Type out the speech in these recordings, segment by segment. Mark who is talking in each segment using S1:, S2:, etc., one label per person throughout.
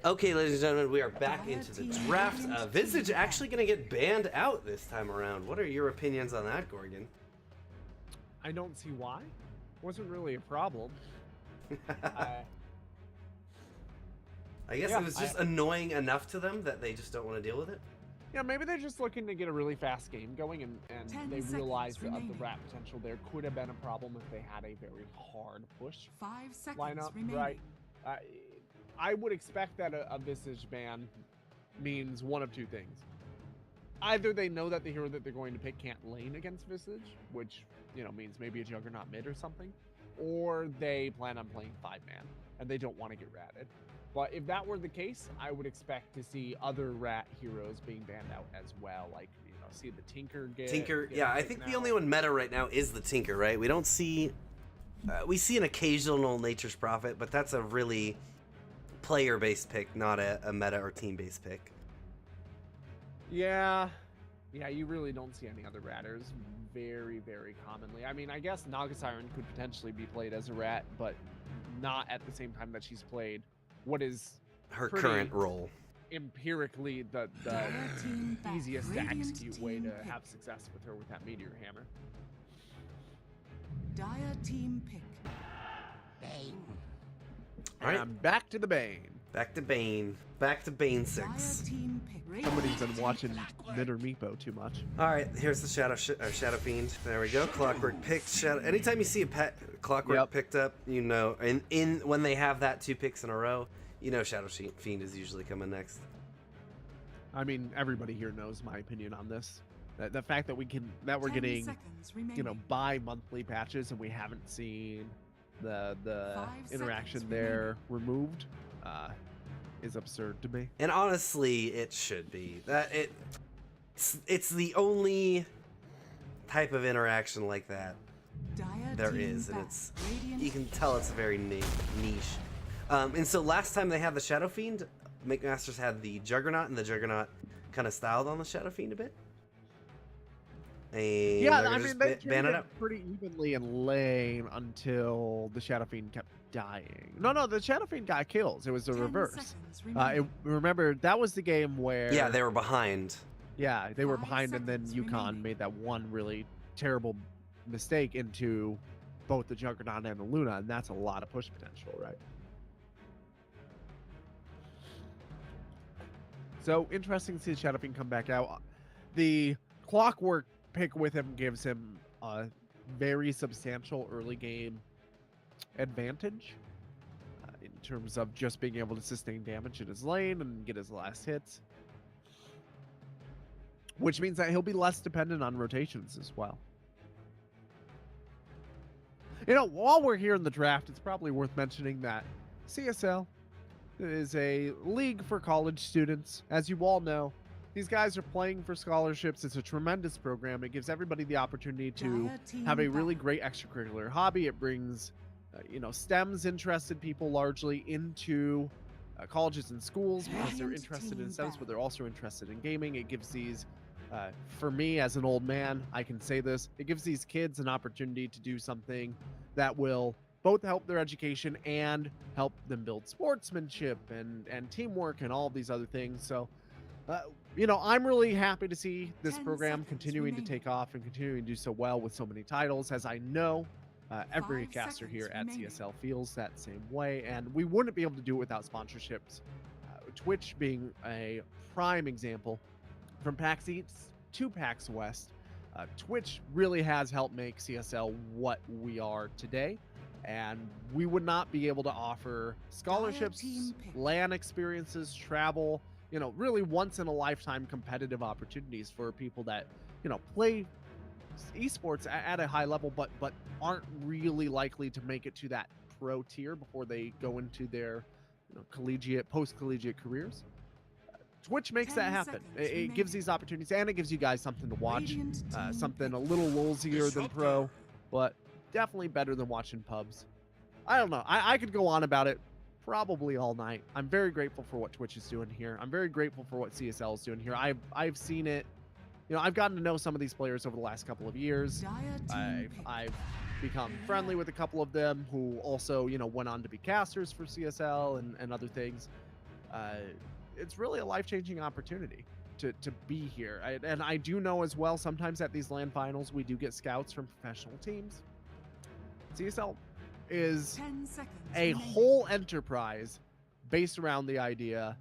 S1: Okay, ladies and gentlemen, we are back into the draft. Visage actually going to get banned out this time around. What are your opinions on that, Gorgon?
S2: I don't see why. Wasn't really a problem.
S1: I guess it was just annoying enough to them that they just don't want to deal with it.
S2: Yeah, maybe they're just looking to get a really fast game going, and they realized that the rat potential there could have been a problem if they had a very hard push
S3: 5 seconds
S2: lineup.
S3: remaining.
S2: Right. I would expect that a Visage ban means one of two things. Either they know that the hero that they're going to pick can't lane against Visage, which, means maybe a Juggernaut mid or something, or they plan on playing 5-man, and they don't want to get ratted. But if that were the case, I would expect to see other rat heroes being banned out as well, like, see the Tinker get...
S1: Tinker, yeah, I think the only one meta right now is the Tinker, right? We don't see... we see an occasional Nature's Prophet, but that's a really player-based pick, not a meta or team-based pick.
S2: Yeah, you really don't see any other ratters very, very commonly. I mean, I guess Naga Siren could potentially be played as a rat, but not at the same time that she's played what is
S1: her current role.
S2: Empirically, the easiest to execute way to have success with her with that Meteor Hammer.
S3: Dire team pick.
S2: Bane.
S1: All right.
S2: I'm back to the Bane.
S1: Back to Bane. Back to Bane 6.
S3: Team pick.
S2: Somebody's been watching Knitter Meepo too much.
S1: All right, here's the Shadow Fiend. There we go. Clockwork picked. Shadow. Anytime you see a pet Clockwork picked up, in when they have that 2 picks in a row, Shadow Fiend is usually coming next.
S2: I mean, everybody here knows my opinion on this. The fact that we're getting, bi-monthly patches and we haven't seen the interaction there removed is absurd to me.
S1: And honestly, it should be. It's the only type of interaction like that there is, and you can tell it's very niche. And so last time they had the Shadow Fiend, McMaster's had the Juggernaut, and the Juggernaut kind of styled on the Shadow Fiend a bit. And
S2: yeah, I mean, they
S1: ban it up
S2: pretty evenly in lane until the Shadow Fiend kept dying. No, the Shadow Fiend got kills. It was the reverse. Remember, that was the game where...
S1: Yeah, they were behind.
S2: Yeah, they were behind, and then UConn made that one really terrible mistake into both the Juggernaut and the Luna, and that's a lot of push potential, right? So, interesting to see the Shadow Fiend come back out. The Clockwork pick with him gives him a very substantial early game advantage in terms of just being able to sustain damage in his lane and get his last hits, which means that he'll be less dependent on rotations as well. While we're here in the draft, it's probably worth mentioning that CSL is a league for college students. As you all know, these guys are playing for scholarships. It's a tremendous program. It gives everybody the opportunity to have a really great extracurricular hobby. It brings, STEMs interested people largely into colleges and schools because they're interested in STEMs, but they're also interested in gaming. It gives these, for me as an old man, I can say this, it gives these kids an opportunity to do something that will both help their education and help them build sportsmanship and teamwork and all of these other things. So, I'm really happy to see this program continuing to take off and continuing to do so well with so many titles, as I know every caster here at CSL feels that same way, and we wouldn't be able to do it without sponsorships. Twitch being a prime example. From PAX East to PAX West, Twitch really has helped make CSL what we are today, and we would not be able to offer scholarships, LAN experiences, travel, really once in a lifetime competitive opportunities for people that, play esports at a high level, but aren't really likely to make it to that pro tier before they go into their, post-collegiate careers. Twitch makes that happen. It gives these opportunities, and it gives you guys something to watch, something a little lulzier than pro, but definitely better than watching pubs. I don't know. I could go on about it probably all night. I'm very grateful for what Twitch is doing here. I'm very grateful for what CSL is doing here. I've seen it. I've gotten to know some of these players over the last couple of years. I've become friendly with a couple of them who also, went on to be casters for CSL and other things. it's really a life-changing opportunity to be here. And I do know as well, sometimes at these LAN finals, we do get scouts from professional teams. CSL is
S3: 10 seconds
S2: a
S3: remaining.
S2: whole enterprise based around the idea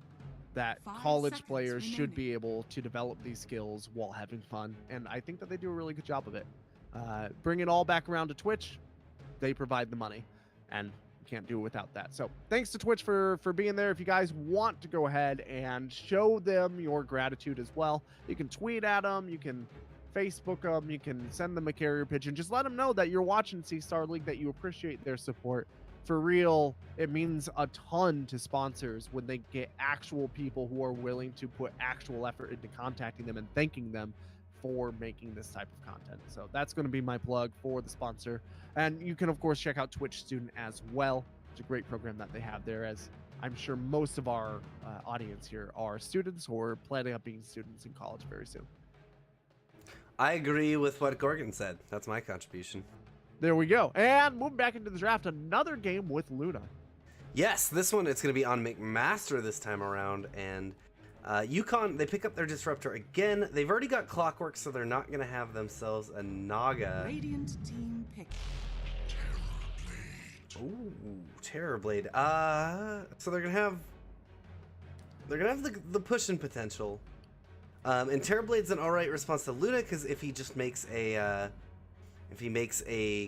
S2: that
S3: 5
S2: college
S3: seconds
S2: players should
S3: remaining.
S2: be able to develop these skills while having fun. And I think that they do a really good job of it. Bring it all back around to Twitch. They provide the money, and you can't do it without that. So thanks to Twitch for being there. If you guys want to go ahead and show them your gratitude as well, you can tweet at them, you can Facebook them, you can send them a carrier pigeon. Just let them know that you're watching C-Star League, that you appreciate their support. For real, it means a ton to sponsors when they get actual people who are willing to put actual effort into contacting them and thanking them for making this type of content. So that's going to be my plug for the sponsor. And you can, of course, check out Twitch Student as well. It's a great program that they have there, as I'm sure most of our audience here are students or planning on being students in college very soon.
S1: I agree with what Gorgon said. That's my contribution.
S2: There we go. And moving back into the draft, another game with Luna.
S1: Yes, this one, it's going to be on McMaster this time around, and UConn, they pick up their Disruptor again. They've already got Clockwork, so they're not going to have themselves a Naga.
S3: Radiant team pick.
S1: Ooh, Terrorblade. So they're gonna have the pushing potential. And Terrorblade's an alright response to Luna, because if he just makes a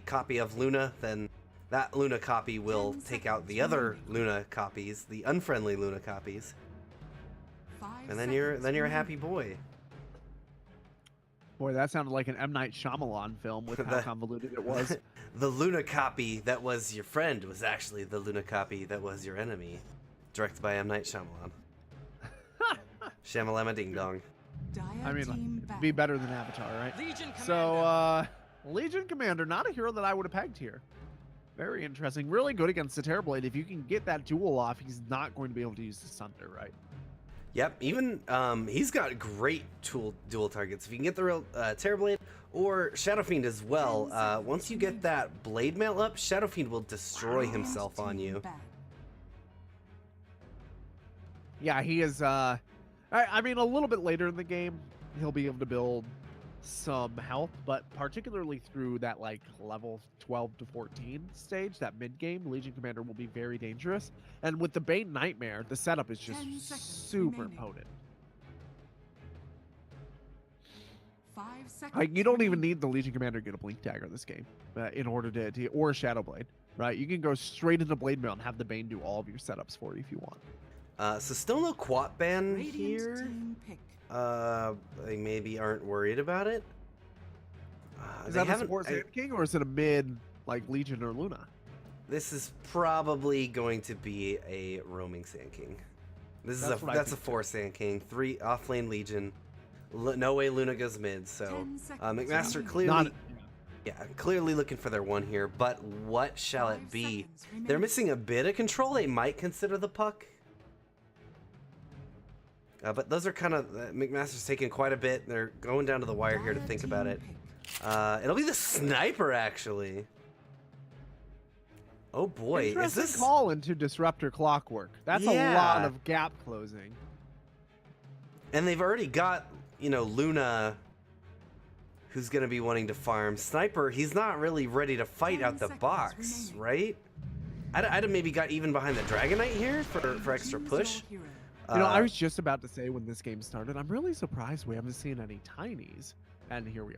S1: copy of Luna, then that Luna copy will take out the other Luna copies, the unfriendly Luna copies.
S3: 5
S1: And then you're a
S3: seconds
S1: happy boy.
S2: Boy, that sounded like an M. Night Shyamalan film with how convoluted it was.
S1: The Luna copy that was your friend was actually the Luna copy that was your enemy. Directed by M. Night Shyamalan. Shamalama ding dong.
S3: Dire
S2: I mean,
S3: team
S2: it'd be better than Avatar, right?
S4: Legion Commander.
S2: So, Legion Commander, not a hero that I would have pegged here. Very interesting. Really good against the Terrorblade. If you can get that duel off, he's not going to be able to use the Thunder, right?
S1: Yep, even he's got great dual targets. If you can get the real Terrorblade or Shadow Fiend as well, once you get that Blade Mail up, Shadow Fiend will destroy himself on you.
S2: Yeah, he is. I mean, a little bit later in the game, he'll be able to build some health, but particularly through that like level 12 to 14 stage, that mid game, Legion Commander will be very dangerous. And with the Bane Nightmare, the setup is just
S3: 10 seconds
S2: super
S3: remaining.
S2: potent.
S3: 5 seconds.
S2: Like, you don't even
S3: remaining.
S2: need the Legion Commander to get a Blink Dagger this game in order to or a Shadow Blade, right? You can go straight into Blade Mail and have the Bane do all of your setups for you if you want.
S1: So still no Quat ban
S3: Radiant
S1: here.
S3: team pick.
S1: They maybe aren't worried about it.
S2: Is
S1: They
S2: that a
S1: haven't-
S2: support Sand King, or is it a mid like Legion or Luna?
S1: This is probably going to be a roaming Sand King. This
S2: That's
S1: is
S2: what I
S1: that's a
S2: think,
S1: 4 Sand King, 3 off lane Legion. No way Luna goes mid. So
S3: 10 seconds
S1: McMaster
S3: remaining.
S1: clearly, clearly looking for their one here. But what shall
S3: 5
S1: it be?
S3: seconds
S1: They're
S3: remaining.
S1: missing a bit of control. They might consider the puck. But those are kind of McMaster's taking quite a bit. They're going down to the wire here to
S3: Dire
S1: think about
S3: team
S1: it.
S3: pick.
S1: It'll be the sniper actually. Oh boy, is
S2: Interesting
S1: this?
S2: call into Disruptor Clockwork. That's a lot
S1: Yeah.
S2: of gap closing.
S1: And they've already got, Luna, who's going to be wanting to farm. Sniper, he's not really ready to fight
S3: 10
S1: out the
S3: seconds
S1: box,
S3: remaining.
S1: right? I'd have maybe got even behind the Dragon Knight here for extra
S3: Choose
S1: push.
S3: your hero.
S2: I was just about to say when this game started, I'm really surprised we haven't seen any Tinies. And here we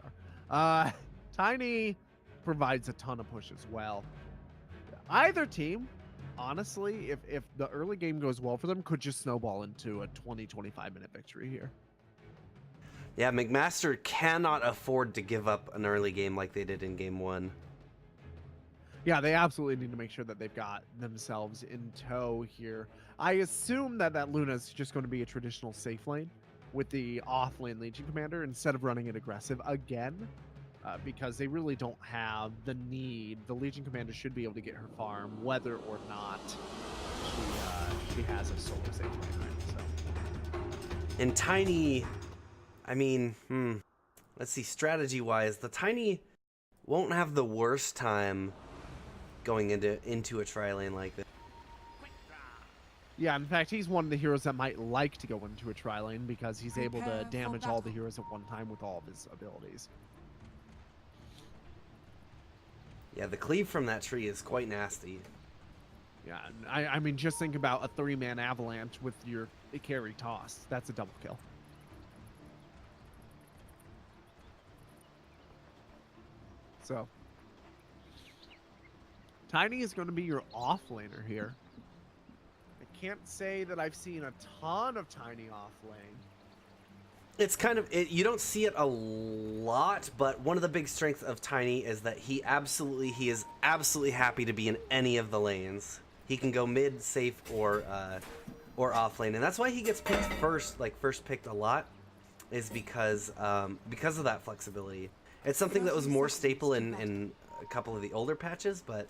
S2: are. Tiny provides a ton of push as well. Either team, honestly, if the early game goes well for them, could just snowball into a 20-25 minute victory here.
S1: Yeah, McMaster cannot afford to give up an early game like they did in game 1.
S2: Yeah, they absolutely need to make sure that they've got themselves in tow here. I assume that Luna is just going to be a traditional safe lane with the off-lane Legion Commander instead of running it aggressive again, because they really don't have the need. The Legion Commander should be able to get her farm, whether or not she has a solo safe lane, right? So.
S1: And Tiny, I mean, let's see, strategy-wise, the Tiny won't have the worst time going into a tri-lane like this.
S2: Yeah, in fact, he's one of the heroes that might like to go into a tri-lane because he's able to
S3: Prepare for
S2: damage all the
S3: battle.
S2: heroes at one time with all of his abilities.
S1: Yeah, the cleave from that tree is quite nasty.
S2: Yeah, I mean, just think about a 3-man avalanche with your carry toss. That's a double kill. So, Tiny is going to be your offlaner here. I can't say that I've seen a ton of Tiny offlane.
S1: It's kind of, you don't see it a lot, but one of the big strengths of Tiny is that he is absolutely happy to be in any of the lanes. He can go mid, safe, or off lane, and that's why he gets picked first, first picked a lot, is because of that flexibility. It's something that was more staple in a couple of the older patches, but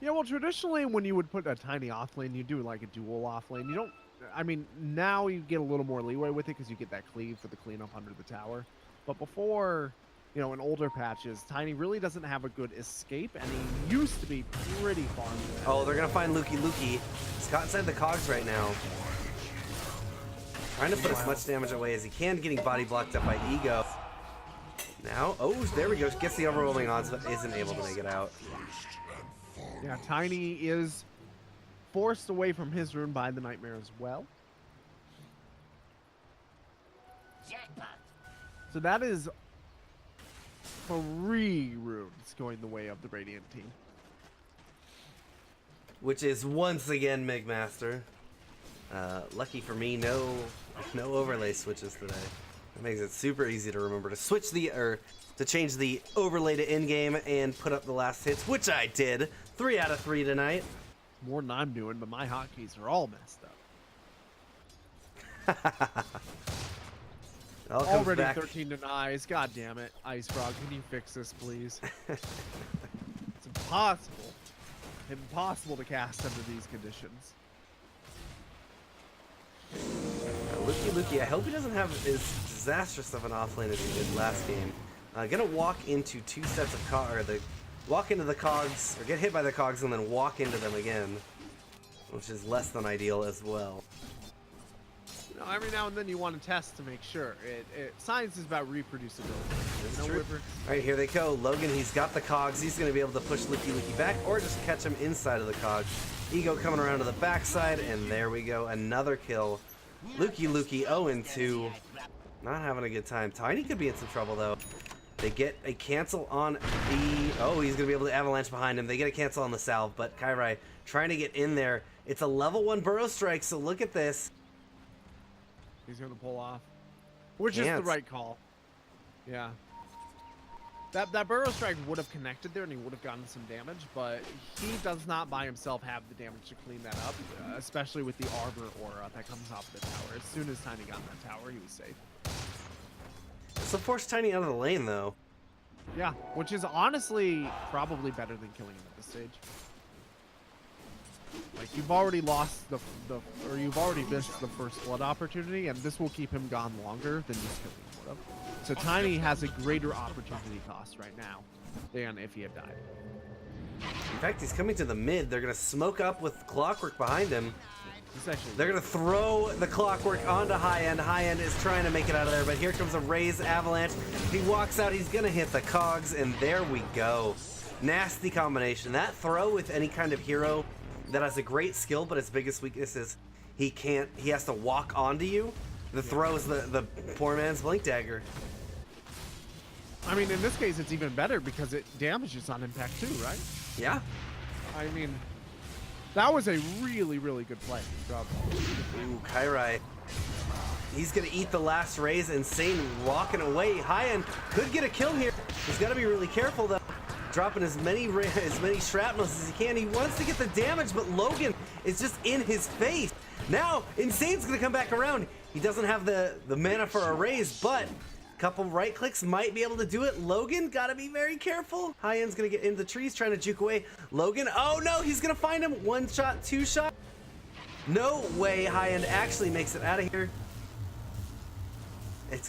S2: Yeah, well, traditionally when you would put a Tiny offlane, you do like a dual offlane. You don't. I mean, now you get a little more leeway with it because you get that cleave for the cleanup under the tower. But before, you know, in older patches, Tiny really doesn't have a good escape, and he used to be pretty far away.
S1: oh, they're gonna find Lukey. He's caught inside the cogs right now, trying to put as much damage away as he can, getting body blocked up by Ego. Now, oh, there we go. Gets the overwhelming odds, but isn't able to make it out.
S2: Yeah, Tiny is forced away from his rune by the Nightmare as well. So that is 3 runes going the way of the Radiant team.
S1: Which is once again McMaster. Lucky for me, no overlay switches today. That makes it super easy to remember to switch to change the overlay to in-game and put up the last hits, which I did. 3 out of 3 tonight.
S2: More than I'm doing, but my hotkeys are all messed up.
S1: All comes
S2: Already
S1: back.
S2: 13 denies. God damn it. Ice Frog, can you fix this, please? It's impossible. Impossible to cast under these conditions.
S1: Lukey, I hope he doesn't have as disastrous of an offlane as he did last game. Gonna walk into 2 sets of walk into the cogs, or get hit by the cogs and then walk into them again, which is less than ideal as well.
S2: You know, every now and then you want to test to make sure. Science is about reproducibility.
S1: It's
S2: You know,
S1: true.
S2: Whipper?
S1: All right, here they go. Logan, he's got the cogs. He's gonna be able to push Lukey back, or just catch him inside of the cogs. Ego coming around to the backside, and there we go. Another kill. Lukey, 0-2. Not having a good time. Tiny could be in some trouble, though. They get a cancel on the... Oh, he's going to be able to avalanche behind him. They get a cancel on the salve, but Kairai trying to get in there. It's a level 1 burrow strike, so look at this.
S2: He's going to pull off. Which is the right call. Yeah. That burrow strike would have connected there and he would have gotten some damage, but he does not by himself have the damage to clean that up, especially with the arbor aura that comes off the tower. As soon as Tiny got in that tower, he was safe.
S1: So force Tiny out of the lane, though.
S2: Yeah, which is honestly probably better than killing him at this stage. Like, you've already lost or you've already missed the first blood opportunity, and this will keep him gone longer than just killing him would have. So Tiny has a greater opportunity cost right now than if he had died.
S1: In fact, he's coming to the mid. They're going to smoke up with Clockwork behind him. They're going to throw the Clockwork onto High End. High End is trying to make it out of there, but here comes a Raise Avalanche. He walks out. He's going to hit the cogs, and there we go. Nasty combination. That throw with any kind of hero that has a great skill, but its biggest weakness is he has to walk onto you. The throw is the poor man's Blink Dagger.
S2: I mean, in this case, it's even better because it damages on impact too, right?
S1: Yeah.
S2: I mean, that was a really, really good play.
S1: Ooh, Kairai. He's going to eat the last raise. Insane walking away. High End could get a kill here. He's got to be really careful, though. Dropping as many shrapnels as he can. He wants to get the damage, but Logan is just in his face. Now, Insane's going to come back around. He doesn't have the mana for a raise, but a couple right clicks might be able to do it. Logan, got to be very careful. High End's going to get into the trees, trying to juke away. Logan, oh no, he's going to find him. 1 shot, 2 shot. No way High End actually makes it out of here. It's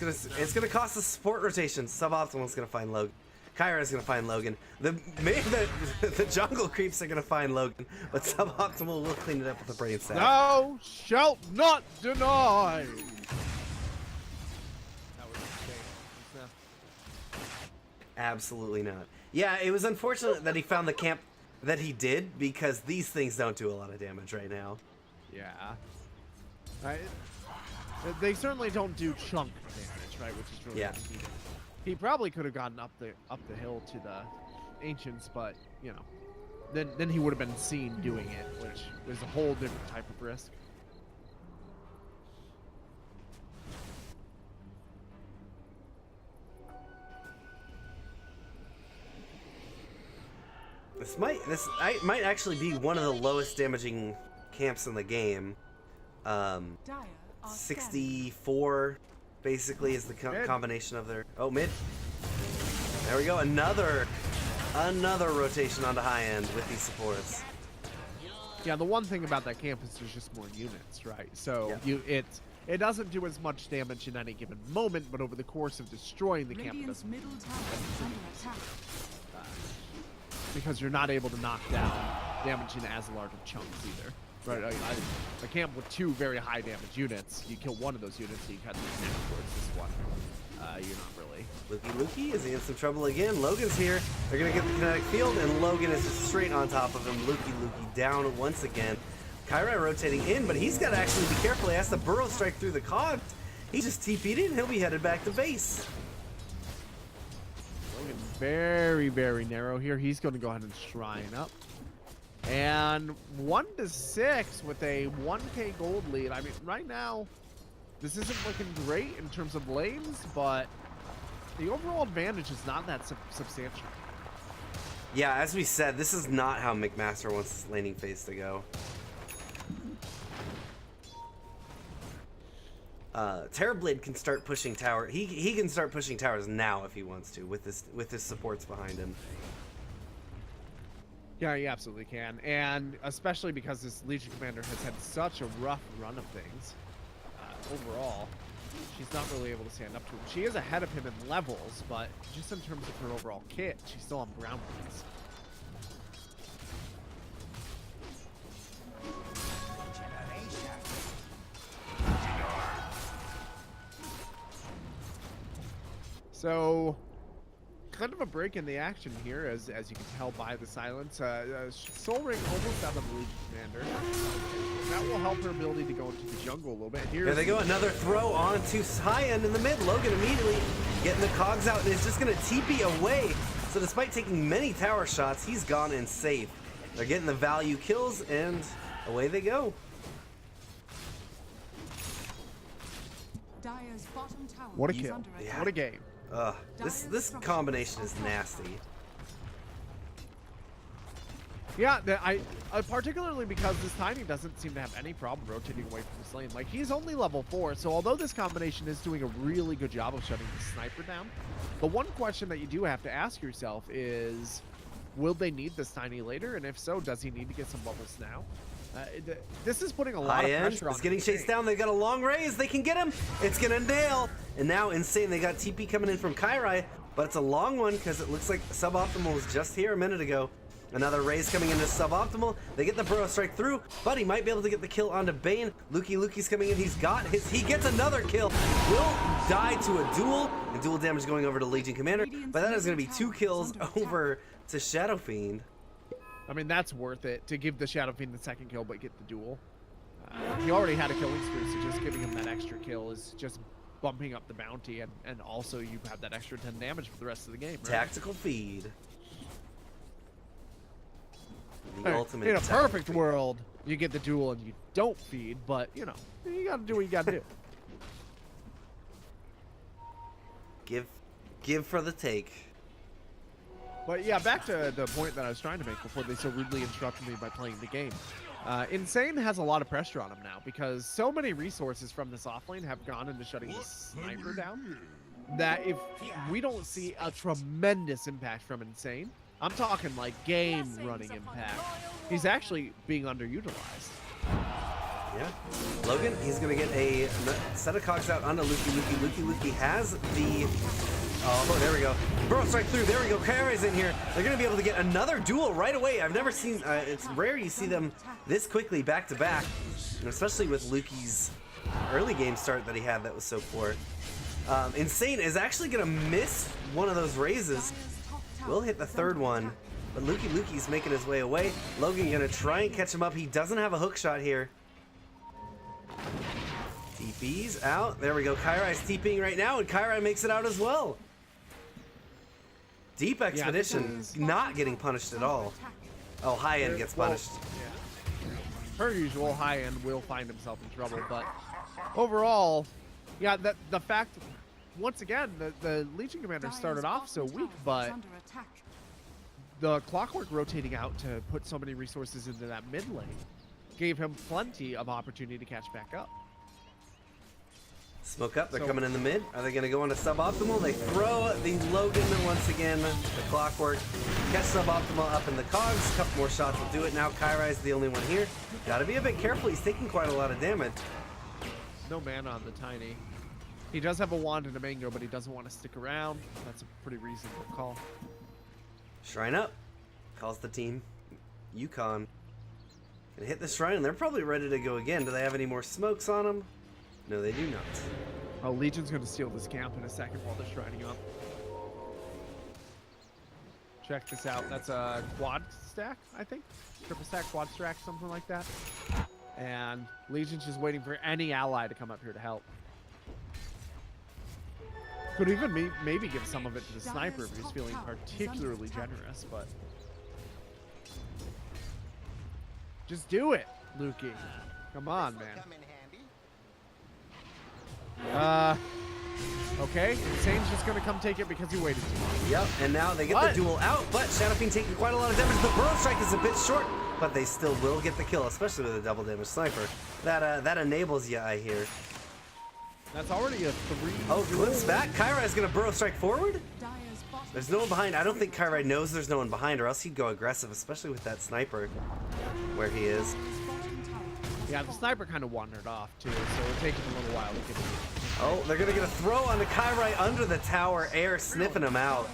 S1: gonna cost us support rotation. Suboptimal's gonna find Logan. Kyra's gonna find Logan. The jungle creeps are gonna find Logan, but Suboptimal will clean it up with a brain sap.
S2: Thou shalt not deny. That was insane.
S1: Absolutely not. Yeah, it was unfortunate that he found the camp that he did, because these things don't do a lot of damage right now.
S2: Yeah. They certainly don't do chunk damage, right? Which is really needed. He probably could have gotten up the hill to the ancients, but you know, then he would have been seen doing it, which was a whole different type of risk.
S1: This might actually be one of the lowest damaging camps in the game. 64 basically is the combination of their mid. There we go, another rotation onto high end with these supports.
S2: Yeah, the one thing about that camp is there's just more units, right? So it doesn't do as much damage in any given moment, but over the course of destroying the camp,
S3: Radiant's middle tower is under attack.
S2: Because you're not able to knock down damage in as large of chunks either. Right, a camp with 2 very high damage units, you kill one of those units, so you cut the snap towards this one. You're not really.
S1: Lukey, is he in some trouble again? Logan's here. They're gonna get the kinetic field, and Logan is just straight on top of him. Lukey down once again. Kyra rotating in, but he's got to actually be careful. He has to burrow strike through the cogs. He just TP'd in, he'll be headed back to base.
S2: Logan's very, very narrow here. He's going to go ahead and shrine up. And 1-6 with a 1k gold lead. I mean, right now, this isn't looking great in terms of lanes, but the overall advantage is not that substantial.
S1: Yeah, as we said, this is not how McMaster wants his laning phase to go. Terrorblade can start pushing tower. He can start pushing towers now if he wants to, with his supports behind him.
S2: Yeah, he absolutely can, and especially because this Legion Commander has had such a rough run of things. Overall, she's not really able to stand up to him. She is ahead of him in levels, but just in terms of her overall kit, she's still on brown ones. So, kind of a break in the action here, as you can tell by the silence. Soul Ring almost out of the Legion Commander. That will help her ability to go into the jungle a little bit.
S1: Here they go, another throw onto high end in the mid. Logan immediately getting the cogs out and is just going to TP away. So despite taking many tower shots, he's gone and safe. They're getting the value kills, and away they go.
S3: Dire's bottom tower
S2: What a
S3: is
S2: kill.
S3: under attack.
S2: What a game.
S1: This combination is nasty.
S2: Yeah, particularly because this Tiny doesn't seem to have any problem rotating away from this lane. Like, he's only level 4, so although this combination is doing a really good job of shutting the sniper down, the one question that you do have to ask yourself is, will they need this Tiny later? And if so, does he need to get some bubbles now? This is putting a lot of pressure on him.
S1: He's getting chased down. They've got a long raise. They can get him. It's going to nail. And now, Insane, they got TP coming in from Kyrai, but it's a long one because it looks like Suboptimal was just here a minute ago. Another raise coming into Suboptimal. They get the burrow strike through, but he might be able to get the kill onto Bane. Lukey's coming in. He gets another kill. Will die to a duel, and duel damage going over to Legion Commander, but that is going to be 2 kills over to Shadow Fiend.
S2: I mean, that's worth it to give the Shadow Fiend the second kill, but get the duel. He already had a killing spree, so just giving him that extra kill is just bumping up the bounty, and also you have that extra 10 damage for the rest of the game, right?
S1: Tactical feed. The ultimate
S2: in a perfect world, you get the duel and you don't feed, but, you know, you gotta do what you gotta do.
S1: Give for the take.
S2: But yeah, back to the point that I was trying to make before they so rudely interrupted me by playing the game. Insane has a lot of pressure on him now because so many resources from this offlane have gone into shutting the sniper down that if we don't see a tremendous impact from Insane, I'm talking like game running impact, he's actually being underutilized.
S1: Yeah. Logan, he's going to get a set of cogs out onto Lukey. Lukey has the Oh, there we go. Burrow strike through. There we go. Kairai's in here. They're going to be able to get another duel right away. I've never seen, it's rare you see them this quickly back to back, and especially with Luki's early game start that he had that was so poor. Insane is actually going to miss one of those raises. Will hit the third one, but Luki's making his way away. Logan going to try and catch him up. He doesn't have a hook shot here. TP's out. There we go. Kairai's TPing right now, and Kairai makes it out as well. Deep Expedition not getting punished at all. Oh, high end gets punished.
S2: Yeah. Per usual, high end will find himself in trouble, but overall, yeah, the fact, once again, the Legion Commander started off so weak, but the Clockwork rotating out to put so many resources into that mid lane gave him plenty of opportunity to catch back up.
S1: Smoke up, they're coming in the mid. Are they going to go on a suboptimal? They throw the Logan once again, the Clockwork. Catch suboptimal up in the cogs. A couple more shots will do it. Now Kairai's the only one here. Got to be a bit careful. He's taking quite a lot of damage.
S2: No mana on the Tiny. He does have a wand and a mango, but he doesn't want to stick around. That's a pretty reasonable call.
S1: Shrine up. Calls the team. UConn. Gonna hit the shrine, and they're probably ready to go again. Do they have any more smokes on them? No, they do not.
S2: Oh, Legion's going to steal this camp in a second while they're shrining up. Check this out. That's a quad stack, I think. Triple stack, quad stack, something like that. And Legion's just waiting for any ally to come up here to help. Could even maybe give some of it to the sniper if he's feeling particularly generous, but... Just do it, Lukey. Come on, man. Okay, Insane's just gonna come take it because he waited too long.
S1: Yep, and now they get the duel out, but Shadow Fiend taking quite a lot of damage. The Burrow Strike is a bit short, but they still will get the kill, especially with a double damage sniper. That enables you, I hear.
S2: That's already a 3.
S1: Oh, glimpse back. Kairai's gonna Burrow Strike forward. There's no one behind. I don't think Kairai knows there's no one behind, or else he'd go aggressive, especially with that sniper where he is.
S2: Yeah, the sniper kind of wandered off too, so it'll take him a little while to get him.
S1: Oh, they're gonna get a throw on the Kairai under the tower, Air sniffing him out.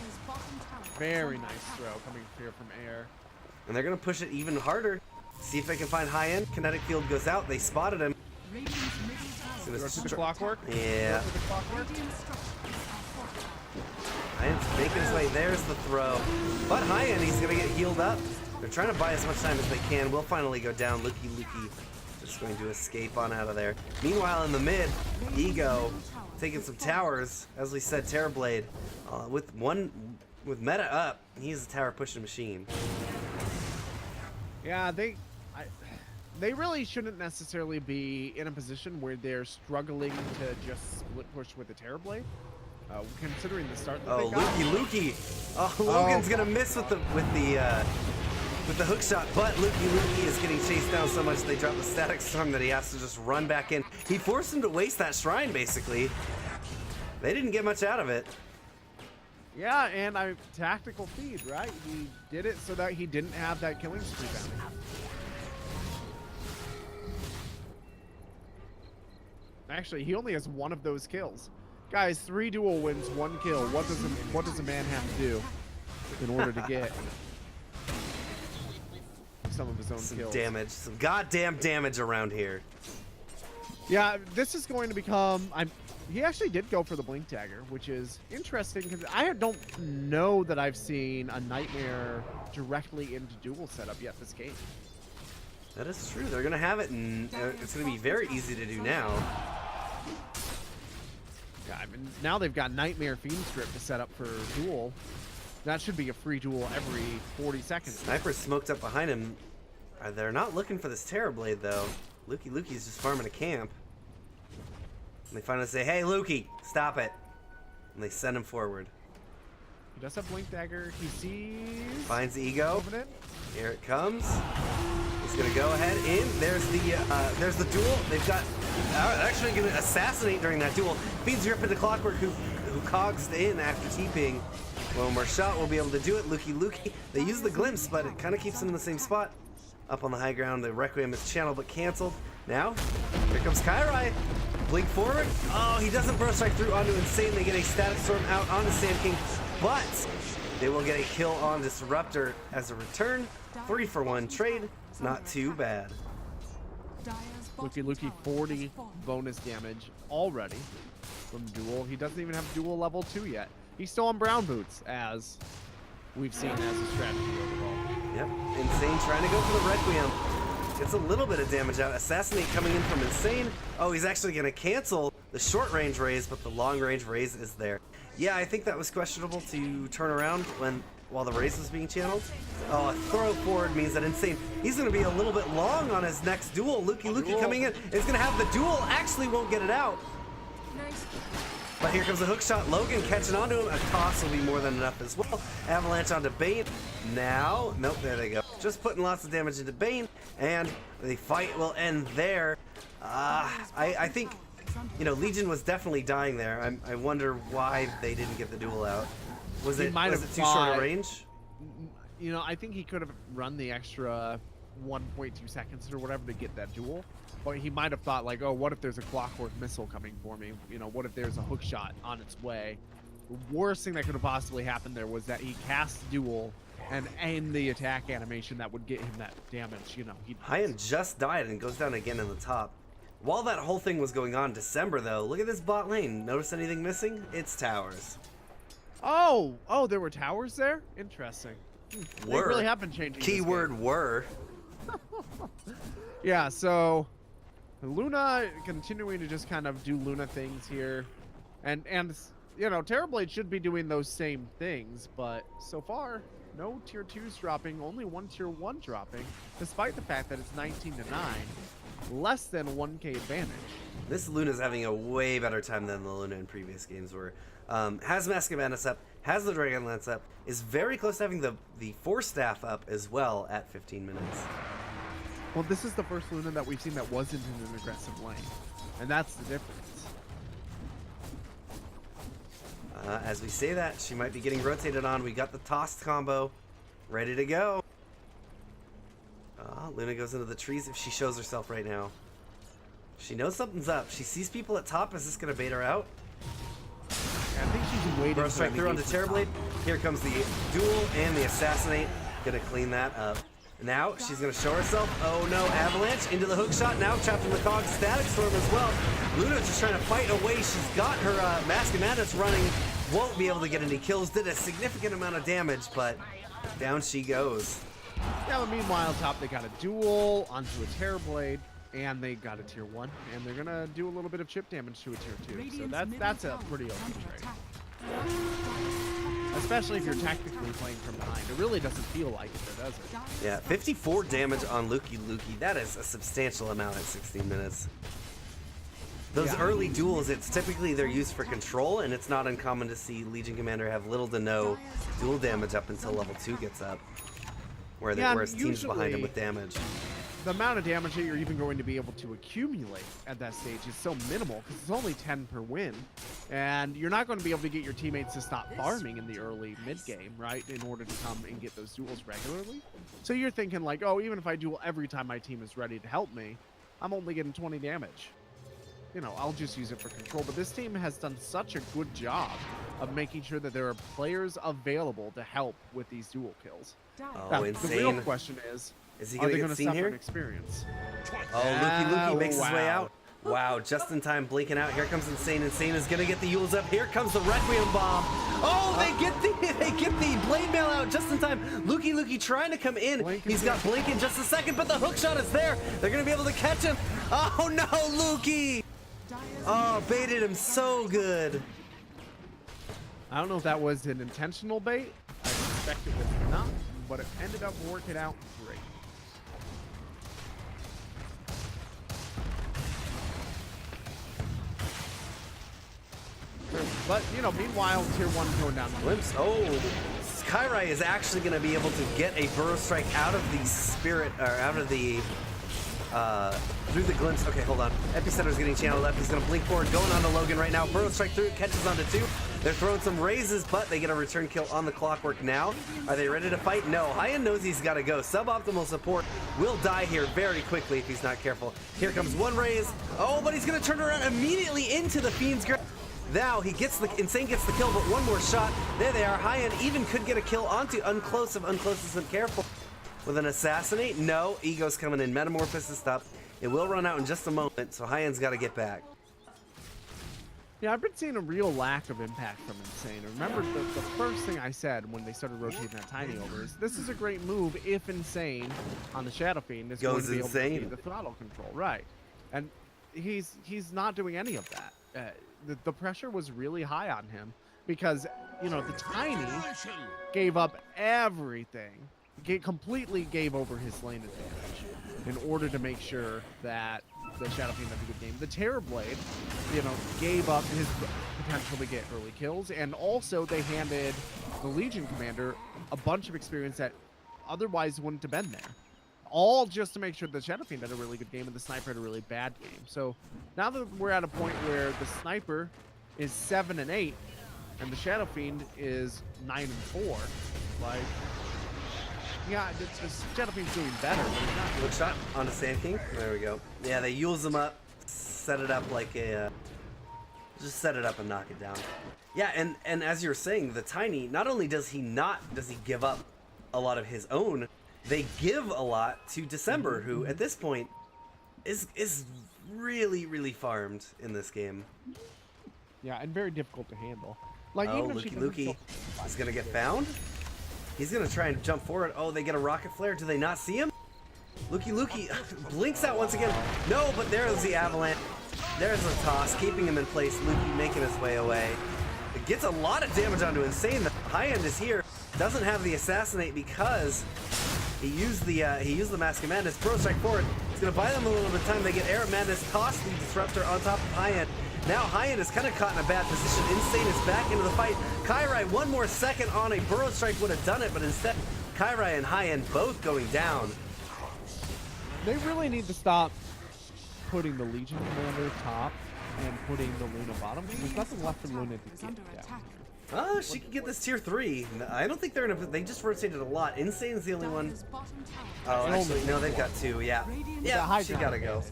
S2: Very nice throw coming here from Air.
S1: And they're gonna push it even harder. See if they can find high end. Kinetic field goes out. They spotted him.
S2: Go to the Clockwork?
S1: Yeah.
S2: Go to the Clockwork?
S1: High end's making his way. There's the throw. But high end, he's gonna get healed up. They're trying to buy as much time as they can. We'll finally go down. Luki just going to escape on out of there. Meanwhile, in the mid, Ego taking some towers. As we said, Terrorblade with meta up, he's a tower pushing machine.
S2: Yeah, they really shouldn't necessarily be in a position where they're struggling to just split push with the Terrorblade. Considering the start that they got.
S1: Luki. Oh, Logan's gonna miss with the hook shot, but Luki is getting chased down so much they drop the static storm that he has to just run back in. He forced him to waste that shrine, basically. They didn't get much out of it.
S2: Yeah, and tactical feed, right? He did it so that he didn't have that killing spree bounty. Actually, he only has one of those kills. Guys, 3 duel wins, 1 kill. What does a man have to do in order to get some of his own kills?
S1: Damage, some goddamn damage around here.
S2: Yeah, this is going to become... He actually did go for the Blink Dagger, which is interesting because I don't know that I've seen a Nightmare directly into duel setup yet this game.
S1: That is true. They're going to have it, and it's going to be very easy to do now.
S2: Yeah, I mean, now they've got Nightmare Fiend Strip to set up for duel. That should be a free duel every 40 seconds.
S1: Sniper's smoked up behind him. They're not looking for this Terrorblade, though. Luki's just farming a camp. And they finally say, hey, Luki, stop it. And they send him forward.
S2: He does have Blink Dagger. He sees...
S1: Finds the Ego.
S2: Open it.
S1: Here it comes. He's going to go ahead in. There's the duel. They've got... actually going to assassinate during that duel. Feeds her up into Clockwork, who cogs in after TPing. One more shot will be able to do it. Luki. They use the glimpse, but it kind of keeps them in the same spot. Up on the high ground, the Requiem is channeled but canceled. Now, here comes Kairai. Blink forward. Oh, he doesn't burst strike through onto Insane. They get a Static Storm out onto Sand King, but they will get a kill on Disruptor as a return. 3-for-1 trade. Not too bad.
S2: Lukey 40 bonus damage already from Duel. He doesn't even have Duel level 2 yet. He's still on Brown Boots, as we've seen as a strategy overall.
S1: Yep, Insane trying to go for the Requiem. Gets a little bit of damage out. Assassinate coming in from Insane. Oh, he's actually going to cancel the short range raise, but the long range raise is there. Yeah, I think that was questionable to turn around while the raise was being channeled. Oh, a throw forward means that Insane, he's going to be a little bit long on his next duel. Lukey coming in is going to have the duel. Actually won't get it out. But here comes the hook shot. Logan catching onto him. A toss will be more than enough as well. Avalanche onto Bane. Now, nope, there they go. Just putting lots of damage into Bane, and the fight will end there. I think, you know, Legion was definitely dying there. I wonder why they didn't get the duel out. Was it too short a range?
S2: You know, I think he could have run the extra 1.2 seconds or whatever to get that duel. But he might have thought, like, oh, what if there's a clockwork missile coming for me? You know, what if there's a hook shot on its way? The worst thing that could have possibly happened there was that he cast duel and aimed the attack animation that would get him that damage. You know,
S1: Hyan just died and goes down again in the top. While that whole thing was going on, December though, look at this bot lane. Notice anything missing? It's towers.
S2: Oh, there were towers there? Interesting. They really have been changing.
S1: Keyword were.
S2: Yeah, so Luna continuing to just kind of do Luna things here. And you know, Terrorblade should be doing those same things, but so far, no tier 2s dropping, only one tier 1 dropping, despite the fact that it's 19-9, less than 1k advantage.
S1: This Luna's having a way better time than the Luna in previous games were. Has Mask of Madness up, has the Dragon Lance up, is very close to having the Force Staff up as well at 15 minutes.
S2: Well, this is the first Luna that we've seen that wasn't in an aggressive lane, and that's the difference.
S1: As we say that, she might be getting rotated on. We got the tossed combo ready to go. Luna goes into the trees if she shows herself right now. She knows something's up. She sees people at top. Is this going to bait her out?
S2: I think she's waiting.
S1: Burst strike through onto Terrorblade. Here comes the duel and the assassinate. Gonna clean that up. Now she's gonna show herself. Oh no, Avalanche into the hook shot. Now trapped in the cog. Static Storm as well. Luna just trying to fight away. She's got her Mask of Madness running. Won't be able to get any kills. Did a significant amount of damage, but down she goes.
S2: Yeah, but meanwhile, top they got a duel onto a Terrorblade, and they got a tier 1, and they're gonna do a little bit of chip damage to a tier 2. So that's a pretty open trade. Especially if you're tactically playing from behind. It really doesn't feel like it, though, does it?
S1: Yeah, 54 damage on Lukey. That is a substantial amount at 16 minutes. Those early duels, it's typically they're used for control, and it's not uncommon to see Legion Commander have little to no duel damage up until level 2 gets up, whereas teams behind him with damage.
S2: The amount of damage that you're even going to be able to accumulate at that stage is so minimal because it's only 10 per win, and you're not going to be able to get your teammates to stop farming in the early mid game, right, in order to come and get those duels regularly. So you're thinking like, oh, even if I duel every time my team is ready to help me, I'm only getting 20 damage. You know, I'll just use it for control. But this team has done such a good job of making sure that there are players available to help with these duel kills.
S1: Oh,
S2: now,
S1: insane.
S2: The real question is
S1: he
S2: are
S1: going
S2: they
S1: to
S2: going to suffer
S1: here?
S2: an experience?
S1: Oh, Lukey makes his way out. Wow, just in time, blinking out. Here comes Insane. Insane is going to get the Yules up. Here comes the Requiem Bomb. Oh, they get the Blade Mail out just in time. Lukey trying to come in. He's got Blink in just a second, but the hook shot is there. They're going to be able to catch him. Oh, no, Lukey. Oh, baited him so good.
S2: I don't know if that was an intentional bait. I suspect it was not, but it ended up working out great. But, you know, meanwhile, tier 1 going down the
S1: Glimpse. Oh, Skyrai is actually going to be able to get a Burrow Strike out of the Spirit, or out of the through the glimpse. Okay, hold on. Epicenter's getting channeled up. He's going to blink forward, going on to Logan right now. Burrow strike through, catches onto 2. They're throwing some raises, but they get a return kill on the clockwork now. Are they ready to fight? No. High-End knows he's got to go. Suboptimal support will die here very quickly if he's not careful. Here comes one raise. Oh, but he's going to turn around immediately into the Fiend's grip. Now he gets the Insane gets the kill, but one more shot. There they are. High-End even could get a kill onto Unclose if Unclose isn't careful. With an assassinate? No. Ego's coming in. Metamorphosis up. It will run out in just a moment, so High-End's got to get back.
S2: Yeah, I've been seeing a real lack of impact from Insane. Remember, the first thing I said when they started rotating that Tiny over is, this is a great move if Insane on the Shadow Fiend is going to be able to get the throttle control. Right. And he's not doing any of that. The pressure was really high on him because, you know, the Tiny gave up everything. Completely gave over his lane advantage in order to make sure that the Shadow Fiend had a good game. The Terrorblade, you know, gave up his potential to get early kills, and also they handed the Legion Commander a bunch of experience that otherwise wouldn't have been there. All just to make sure the Shadow Fiend had a really good game and the Sniper had a really bad game. So now that we're at a point where the Sniper is 7-8 and the Shadow Fiend is 9-4, like, yeah, the Shadow Fiend's doing better, but he's not.
S1: Look shot onto Sand King. There we go. Yeah, they use him up, set it up like a, just set it up and knock it down. Yeah, and as you were saying, the Tiny, not only does he give up a lot of his own, they give a lot to December, who at this point is really farmed in this game.
S2: Yeah, and very difficult to handle. Like,
S1: oh,
S2: even if
S1: Lukey is gonna get found. He's gonna try and jump forward. Oh, they get a rocket flare. Do they not see him? Lukey blinks out once again. No, but there's the avalanche. There's a toss, keeping him in place. Lukey making his way away. It gets a lot of damage onto Insane. The High-End is here. Doesn't have the assassinate because he used the Mask of Madness. Pro strike forward. It's gonna buy them a little bit of time. They get Air of Madness, toss the Disruptor on top of High-End. Now High-End is kind of caught in a bad position. Insane is back into the fight. Kairai, one more second on a Burrow Strike would have done it, but instead Kairai and High-End both going down.
S2: They really need to stop putting the Legion Commander top and putting the Luna bottom, because there's nothing left for Luna to get down.
S1: Oh, she can get this tier 3. I don't think they're in a... They just rotated a lot. Insane's the only one. Oh, actually, no, they've got 2, yeah. Yeah, she gotta go.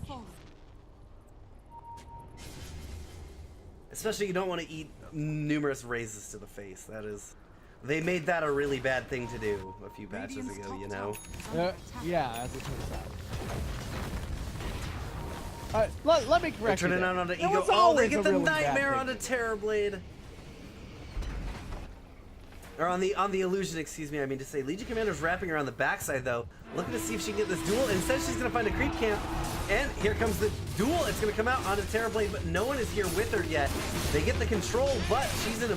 S1: Especially you don't want to eat numerous raises to the face. That is... They made that a really bad thing to do a few patches ago, you know?
S2: Yeah, as it turns out. Let me correct you.
S1: Turning out onto Ego. Oh, they get the Nightmare onto Terrorblade. Or on the Illusion, excuse me, I mean to say. Legion Commander's wrapping around the backside, though. Looking to see if she can get this duel. Instead, she's going to find a creep camp. And here comes the duel. It's going to come out onto Terrorblade, but no one is here with her yet. They get the control, but she's in a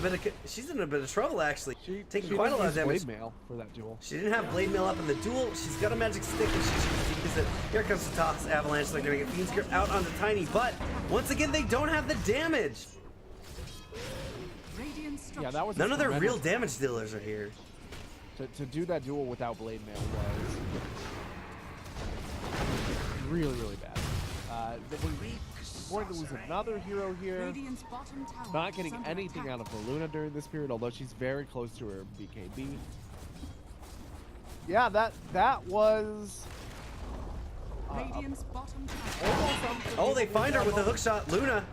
S1: bit of trouble, actually. Taking quite a lot of damage.
S2: Blade Mail for that duel.
S1: She didn't have Blade Mail up in the duel. She's got a magic stick, and she should use it. Here comes the toss avalanche. They're going to get Fiend's Grip out onto Tiny, but once again, they don't have the damage.
S2: Yeah, that was
S1: none of their real damage dealers are here.
S2: To do that duel without Blade Mail was really bad. We're going to lose another hero here. Not getting anything out of the Luna during this period, although she's very close to her BKB. Yeah, that was...
S1: Oh, they find her with a hookshot. Luna.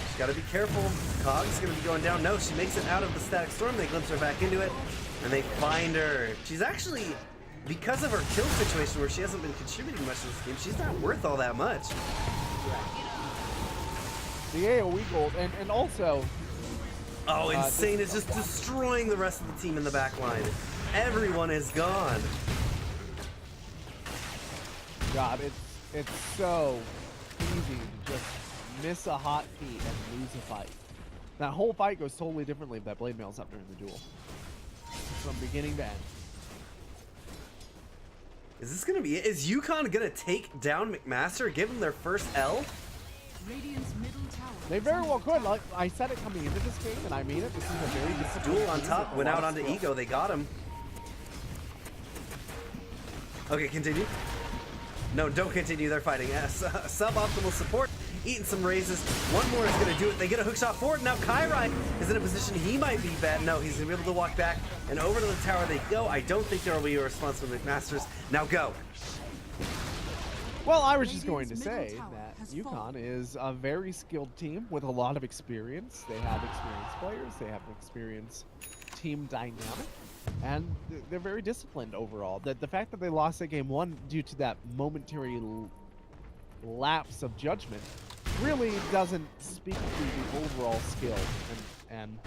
S1: She's got to be careful. Cog's going to be going down. No, she makes it out of the Static Storm. They glimpse her back into it, and they find her. She's actually, because of her kill situation where she hasn't been contributing much to this game, she's not worth all that much.
S2: The AoE gold, and also...
S1: Oh, Insane is just destroying the rest of the team in the back line. Everyone is gone.
S2: God, it's so easy to just miss a hot feat and lose a fight. That whole fight goes totally differently if that Blade Mail's up during the duel. From beginning to end.
S1: Is this gonna be it? Is UConn gonna take down McMaster, give them their first L?
S2: They very well could. Like I said it coming into this game, and I mean it. This is a very disciplined
S1: duel on top, went out onto Ego, they got him. Okay, continue. No, don't continue. They're fighting. Suboptimal support. Eating some raises. One more is going to do it. They get a hook shot forward. Now Kairai is in a position he might be bad. No, he's going to be able to walk back. And over to the tower they go. I don't think there will be a response from McMasters. Now go.
S2: Well, I was just going to say that UConn is a very skilled team with a lot of experience. They have experienced players. They have an experienced team dynamic. And they're very disciplined overall. The fact that they lost at game 1 due to that momentary lapse of judgment really doesn't speak to the overall skill and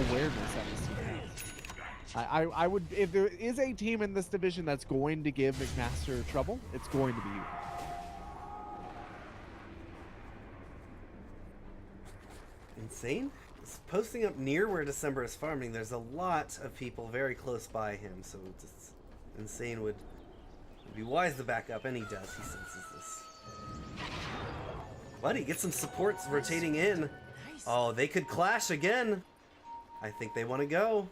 S2: awareness that this team has. I would, if there is a team in this division that's going to give McMaster trouble, it's going to be UConn.
S1: Insane? It's posting up near where December is farming. There's a lot of people very close by him, so it's Insane would be wise to back up, and he does. He senses this. But he gets some supports rotating in. Oh, they could clash again. I think they want to go.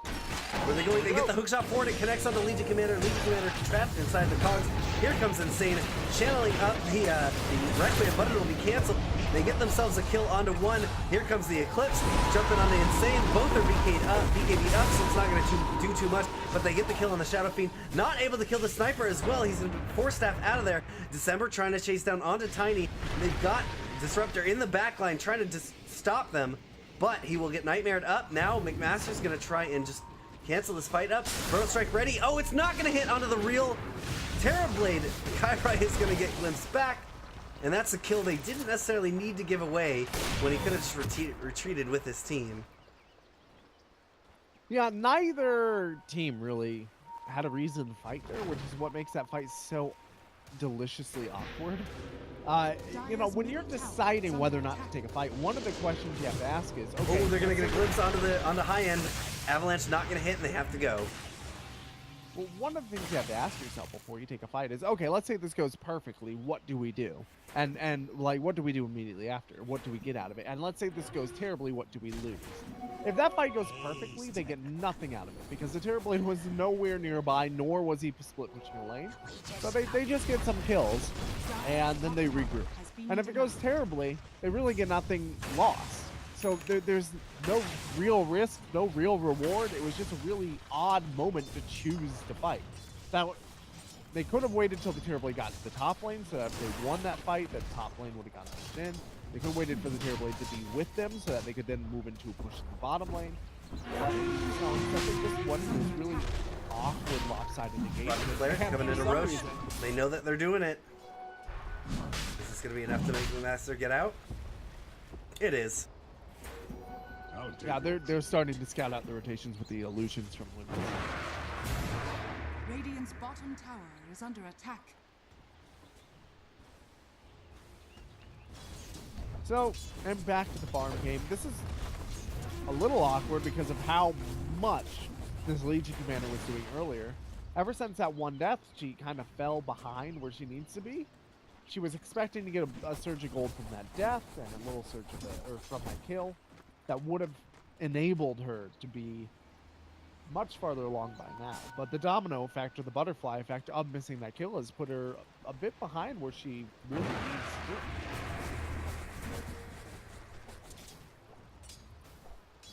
S1: Where are they going? They get the hookshot forward. It connects on the Legion Commander. Legion Commander trapped inside the cogs. Here comes Insane, channeling up the Requiem button will be canceled. They get themselves a kill onto one. Here comes the Eclipse, jumping on the Insane. Both are BK'd up, so it's not going to do too much. But they get the kill on the Shadow Fiend. Not able to kill the Sniper as well. He's in 4-staff out of there. December trying to chase down onto Tiny. They've got Disruptor in the backline trying to just stop them. But he will get Nightmared up. Now McMaster's going to try and just cancel this fight up. Burrow Strike ready. Oh, it's not going to hit onto the real Terrorblade. Kairai is going to get glimpsed back. And that's a kill they didn't necessarily need to give away when he could have just retreated with his team.
S2: Yeah, neither team really had a reason to fight there, which is what makes that fight so deliciously awkward. You know, when you're deciding whether or not to take a fight, one of the questions you have to ask is, okay,
S1: oh, they're going to get a glimpse onto the high end. Avalanche not going to hit, and they have to go.
S2: Well, one of the things you have to ask yourself before you take a fight is, okay, let's say this goes perfectly. What do we do? And like, what do we do immediately after? What do we get out of it? And let's say this goes terribly. What do we lose? If that fight goes perfectly, they get nothing out of it because the Terrorblade was nowhere nearby, nor was he split pushing a lane. So they just get some kills, and then they regroup. And if it goes terribly, they really get nothing lost. So there's no real risk, no real reward. It was just a really odd moment to choose to fight. Now, they could have waited till the Terrorblade got to the top lane, so that if they won that fight, the top lane would have gotten pushed in. They could have waited for the Terrorblade to be with them, so that they could then move into a push in the bottom lane. But, you know, I think this one was really awkward, lopsided engagement.
S1: Players coming into Roche. They know that they're doing it. Is this going to be enough to make McMaster get out? It is.
S2: Yeah, they're starting to scout out the rotations with the illusions from Windows.
S3: Radiant's bottom tower is under attack.
S2: So, and back to the farm game. This is a little awkward because of how much this Legion Commander was doing earlier. Ever since that one death, she kind of fell behind where she needs to be. She was expecting to get a surge of gold from that death and a little surge of from that kill. That would have enabled her to be much farther along by now. But the domino effect, or the butterfly effect of missing that kill has put her a bit behind where she really needs to be.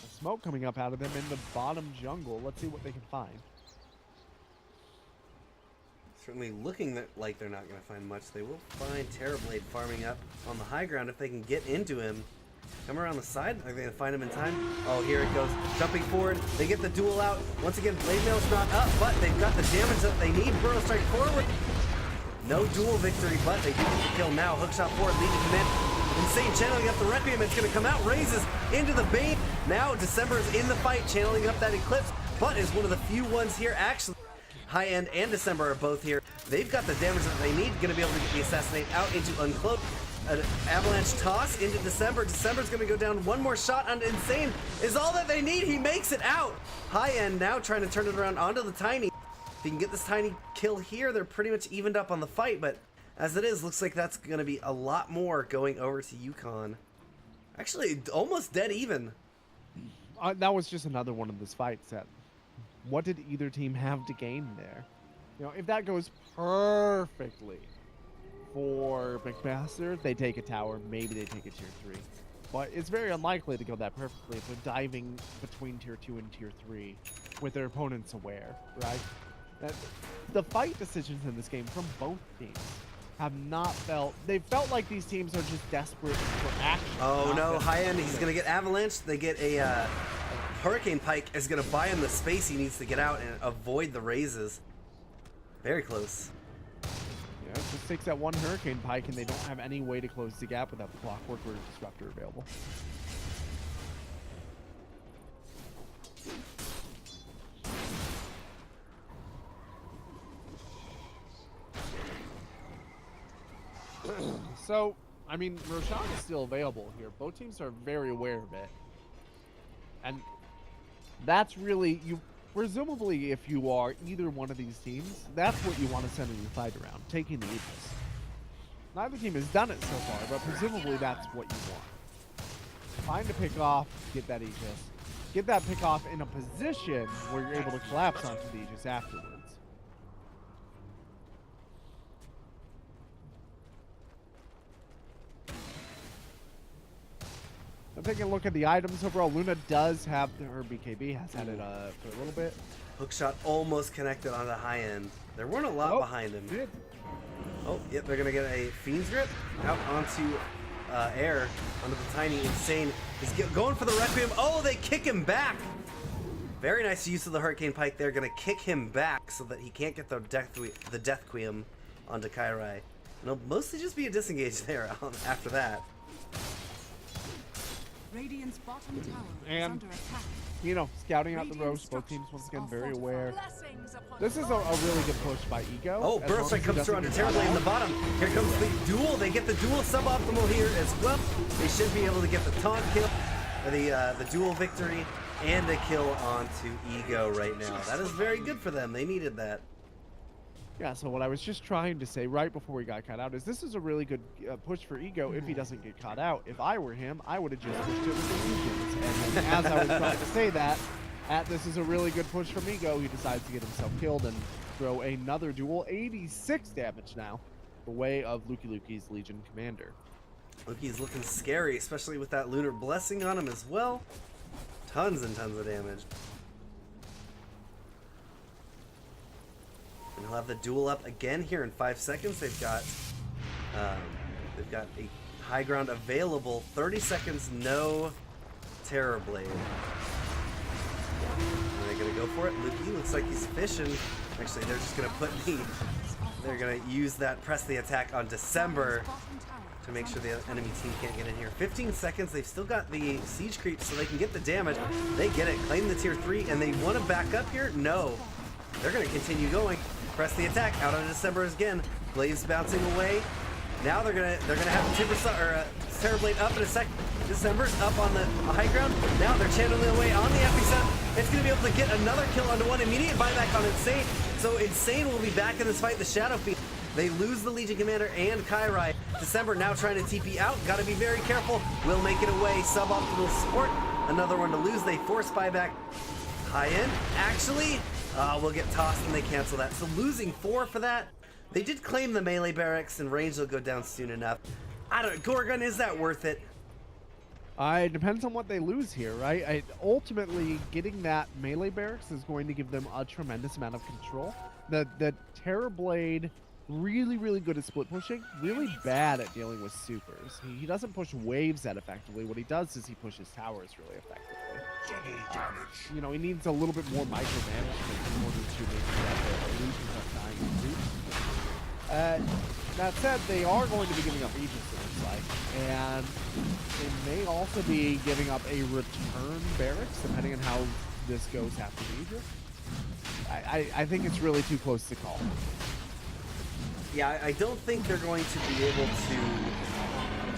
S2: The smoke coming up out of them in the bottom jungle. Let's see what they can find.
S1: Certainly looking like they're not going to find much. They will find Terrorblade farming up on the high ground if they can get into him. Come around the side. Are they going to find him in time? Oh, here it goes. Jumping forward. They get the duel out. Once again, Blade Mail's not up, but they've got the damage that they need. Burrow Strike forward. No duel victory, but they do get the kill now. Hookshot forward, Legion Command. Insane channeling up the Requiem. It's going to come out. Raises into the Bane. Now December is in the fight, channeling up that Eclipse, but is one of the few ones here actually. High End and December are both here. They've got the damage that they need. Going to be able to get the Assassinate out into Uncloak. An Avalanche toss into December. December's going to go down. One more shot on Insane is all that they need. He makes it out. High End now trying to turn it around onto the Tiny. If he can get this Tiny kill here, they're pretty much evened up on the fight. But as it is, looks like that's going to be a lot more going over to UConn. Actually, almost dead even.
S2: That was just another one of those fights that, what did either team have to gain there? You know, if that goes perfectly for McMaster, they take a tower, maybe they take a tier 3. But it's very unlikely to go that perfectly if they're diving between tier 2 and tier 3 with their opponents aware, right? The fight decisions in this game from both teams have not felt... They felt like these teams are just desperate for action.
S1: Oh no, high end, he's going to get avalanched. They get a Hurricane Pike is going to buy him the space he needs to get out and avoid the raises. Very close.
S2: Yeah, it just takes that one Hurricane Pike, and they don't have any way to close the gap without the Clockwork or Disruptor available. So, I mean, Roshan is still available here. Both teams are very aware of it. And that's really... Presumably, if you are either one of these teams, that's what you want to send your fight around, taking the Aegis. Neither team has done it so far, but presumably that's what you want. Find a pick off, get that Aegis. Get that pick off in a position where you're able to collapse onto the Aegis afterwards. I'm taking a look at the items overall. Luna does have her BKB, has had it for a little bit.
S1: Hookshot almost connected on the high end. There weren't a lot behind him.
S2: Did.
S1: Oh, yep, they're gonna get a Fiend's Grip out onto air, onto the Tiny. Insane. He's going for the Requiem. Oh, they kick him back. Very nice use of the Hurricane Pike. They're gonna kick him back so that he can't get the Death Queen onto Kairai. It'll mostly just be a disengage there after that.
S3: Radiant's bottom tower is
S2: And,
S3: under attack.
S2: you know, scouting out the ropes, both teams once again very aware. This is a really good push by Ego.
S1: Oh, Burst Strike comes through onto Terrorblade in the bottom. Here comes the duel. They get the duel suboptimal here as well. They should be able to get the taunt kill, the duel victory, and a kill onto Ego right now. That is very good for them. They needed that.
S2: Yeah, so what I was just trying to say right before we got caught out is this is a really good push for Ego if he doesn't get caught out. If I were him, I would have just pushed it with the Legions. And as I was trying to say that, this is a really good push from Ego. He decides to get himself killed and throw another duel. 86 damage now, the way of Luki's Legion Commander.
S1: Luki's looking scary, especially with that Lunar Blessing on him as well. Tons and tons of damage. And he'll have the duel up again here in 5 seconds. They've got a high ground available. 30 seconds, no Terrorblade. Are they gonna go for it? Luki looks like he's fishing. Actually, they're just gonna they're gonna use that press the attack on December to make sure the enemy team can't get in here. 15 seconds, they've still got the siege creep so they can get the damage. They get it, claim the tier 3, and they want to back up here? No. They're gonna continue going. Press the attack out on December again. Blaze bouncing away. Now they're gonna have Terrorblade up in a sec. December's up on the high ground. Now they're channeling away on the Epicenter. It's gonna be able to get another kill onto one. Immediate buyback on Insane. So Insane will be back in this fight. The Shadow Fiend. They lose the Legion Commander and Kairai. December now trying to TP out. Gotta be very careful. Will make it away. Suboptimal support. Another one to lose. They force buyback. High end. Actually, we'll get tossed and they cancel that. So losing 4 for that. They did claim the melee barracks and range will go down soon enough. I don't know, Gorgon, is that worth it?
S2: It depends on what they lose here, right? Ultimately, getting that melee barracks is going to give them a tremendous amount of control. The Terrorblade, really, really good at split pushing, really bad at dealing with supers. He doesn't push waves that effectively. What he does is he pushes towers really effectively. You know, he needs a little bit more micromanagement in order to make sure that the illusions are dying and that said, they are going to be giving up Aegis, it looks like, and they may also be giving up a return barracks, depending on how this goes after the Aegis. I think it's really too close to call.
S1: Yeah, I don't think they're going to be able to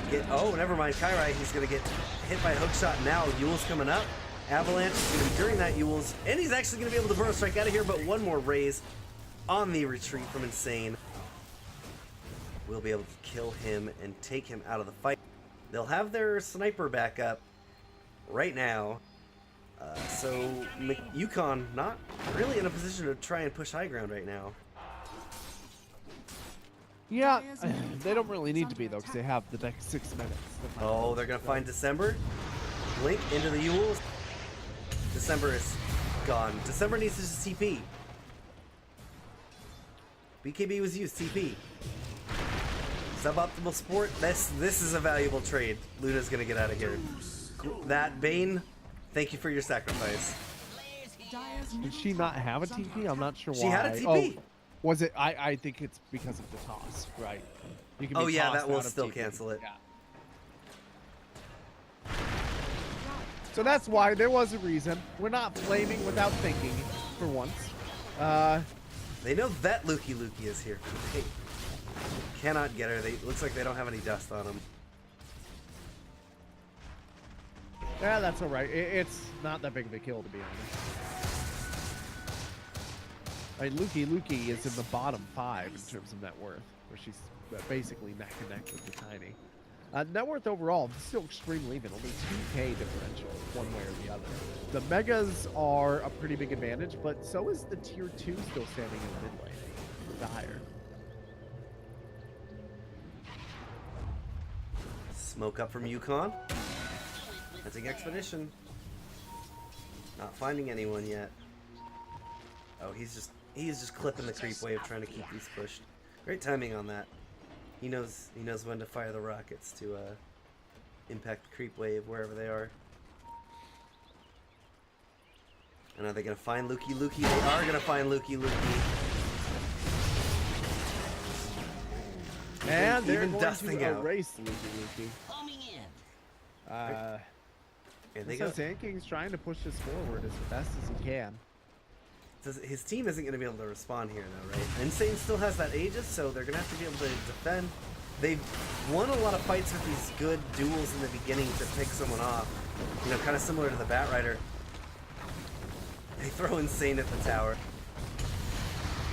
S1: get... Oh, never mind. Kairai, he's going to get hit by a hookshot now. Yule's coming up. Avalanche is going to be during that Yule's. And he's actually going to be able to burrow strike out of here, but one more raise on the retreat from Insane. We'll be able to kill him and take him out of the fight. They'll have their sniper back up right now. So UConn not really in a position to try and push high ground right now.
S2: Yeah, they don't really need to be though, because they have the next 6 minutes.
S1: Oh, they're gonna find December. Blink into the Yules. December is gone. December needs to just TP. BKB was used, TP. Suboptimal sport. This is a valuable trade. Luna's gonna get out of here. That Bane, thank you for your sacrifice.
S2: Did she not have a TP? I'm not sure why.
S1: She had a TP.
S2: Oh, was it? I think it's because of the toss, right? You can be
S1: Oh yeah,
S2: tossed
S1: that will
S2: out of
S1: still
S2: TP.
S1: cancel it.
S2: Yeah. So that's why there was a reason. We're not blaming without thinking, for once.
S1: They know that Lukey is here. Hey, cannot get her. Looks like they don't have any dust on them.
S2: Yeah, that's all right. It's not that big of a kill, to be honest. Right, Lukey is in the bottom 5 in terms of net worth, where she's basically neck and neck with the Tiny. Net worth overall, still extremely even, only 2k differential, one way or the other. The Megas are a pretty big advantage, but so is the tier 2 still standing in the mid lane for Dire.
S1: Smoke up from UConn. Hunting expedition. Not finding anyone yet. Oh, he's just clipping the creep wave, trying to keep these pushed. Great timing on that. He knows when to fire the rockets to impact the creep wave wherever they are. And are they gonna find Lukey? They are gonna find Lukey.
S2: And they're
S1: even
S2: going
S1: dusting
S2: to
S1: out.
S2: erase Lukey.
S1: Here they
S2: So
S1: go.
S2: Sand King's trying to push this forward as best as he can.
S1: His team isn't going to be able to respond here, though, right? Insane still has that Aegis, so they're going to have to be able to defend. They've won a lot of fights with these good duels in the beginning to pick someone off. You know, kind of similar to the Batrider. They throw Insane at the tower.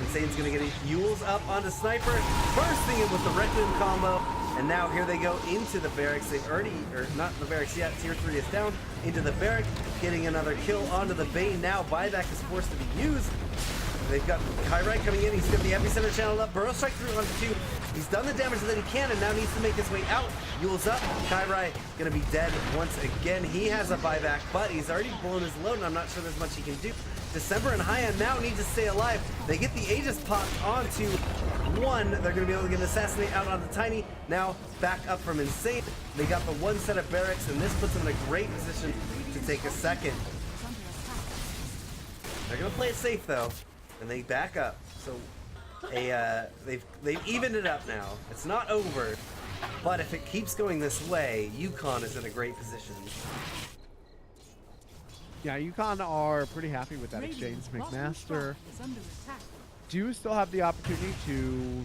S1: Insane's going to get Yules up onto Sniper, bursting it with the Requiem combo. And now here they go into the barracks. They've already, or not the barracks yet, tier 3 is down, into the barrack, getting another kill onto the Bane. Now buyback is forced to be used. They've got Kyrai coming in, he's got the epicenter channeled up, Burrow strike through onto 2. He's done the damage that he can and now needs to make his way out. Yule's up, Kyrai gonna be dead once again. He has a buyback, but he's already blown his load and I'm not sure there's much he can do. December and Haya now need to stay alive. They get the Aegis popped onto 1. They're going to be able to get an assassinate out onto Tiny. Now back up from Insane. They got the 1 set of barracks, and this puts them in a great position to take a second. They're going to play it safe though, and they back up. So they've evened it up now. It's not over, but if it keeps going this way, UConn is in a great position.
S2: Yeah, UConn are pretty happy with that exchange. McMaster do still have the opportunity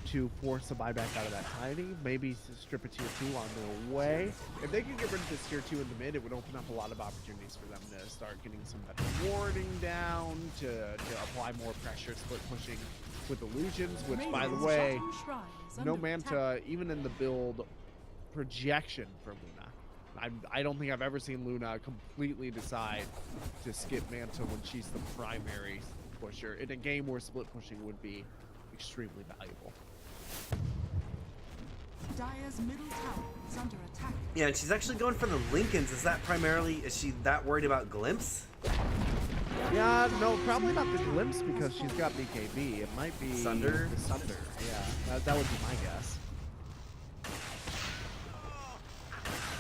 S2: to force a buyback out of that Tiny, maybe strip a tier 2 on their way. If they could get rid of this tier 2 in the mid, it would open up a lot of opportunities for them to start getting some better warding down, to apply more pressure, split pushing with illusions, which, by the way, no Manta, even in the build projection for Luna. I don't think I've ever seen Luna completely decide to skip Manta when she's the primary pusher in a game where split pushing would be extremely valuable.
S3: Dire's middle tower is under attack.
S1: Yeah, and she's actually going for the Lincolns. Is she that worried about Glimpse?
S2: Yeah, no, probably not the Glimpse because she's got BKB. It might be
S1: Sunder?
S2: the Sunder. Yeah, that would be my guess.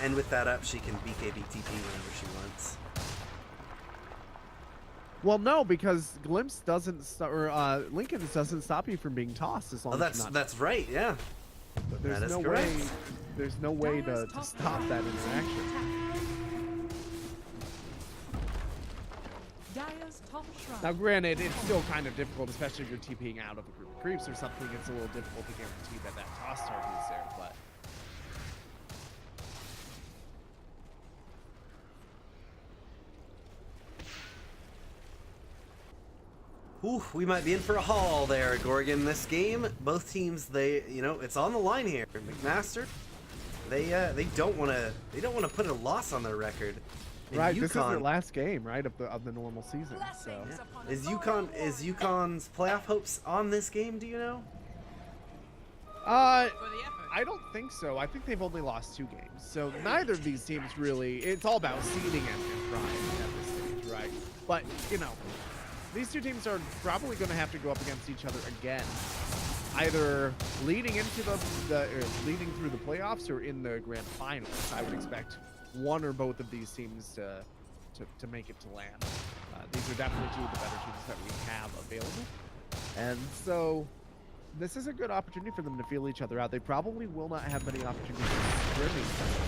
S1: And with that up, she can BKB TP whenever she wants.
S2: Well, no, because Glimpse doesn't, Lincoln's doesn't stop you from being tossed as long as you're not.
S1: That's right, yeah.
S2: There's
S1: That is
S2: no
S1: correct.
S2: way. There's no way to stop that interaction.
S3: Dire's top shrine.
S2: Now, granted, it's still kind of difficult, especially if you're TPing out of a group of creeps or something. It's a little difficult to guarantee that toss target is there, but.
S1: Ooh, we might be in for a haul there, Gorgon. This game, both teams, it's on the line here. McMaster, they don't want to put a loss on their record. And
S2: Right,
S1: UConn,
S2: this is their last game, right, of the normal season. So.
S1: Is UConn's playoff hopes on this game? Do you know?
S2: I don't think so. I think they've only lost 2 games. So neither of these teams really, it's all about seeding and trying at this stage, right? But, you know, these 2 teams are probably going to have to go up against each other again, either leading into leading through the playoffs or in the grand finals. I would expect one or both of these teams to make it to land. These are definitely 2 of the better teams that we have available. And so this is a good opportunity for them to feel each other out. They probably will not have many opportunities to scrim each other.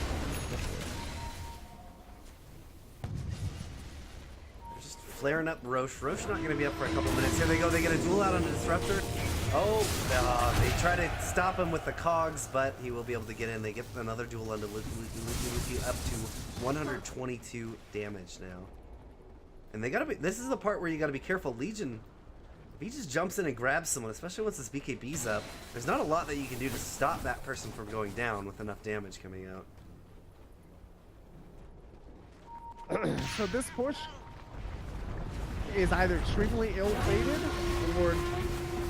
S1: They're just flaring up Roche. Roche not going to be up for a couple minutes. Here they go. They get a duel out on the Disruptor. Oh, they try to stop him with the cogs, but he will be able to get in. They get another duel onto Luki up to 122 damage now. And they gotta be. This is the part where you gotta be careful. Legion, if he just jumps in and grabs someone, especially once this BKB's up, there's not a lot that you can do to stop that person from going down with enough damage coming out.
S2: So this push is either extremely ill-fated or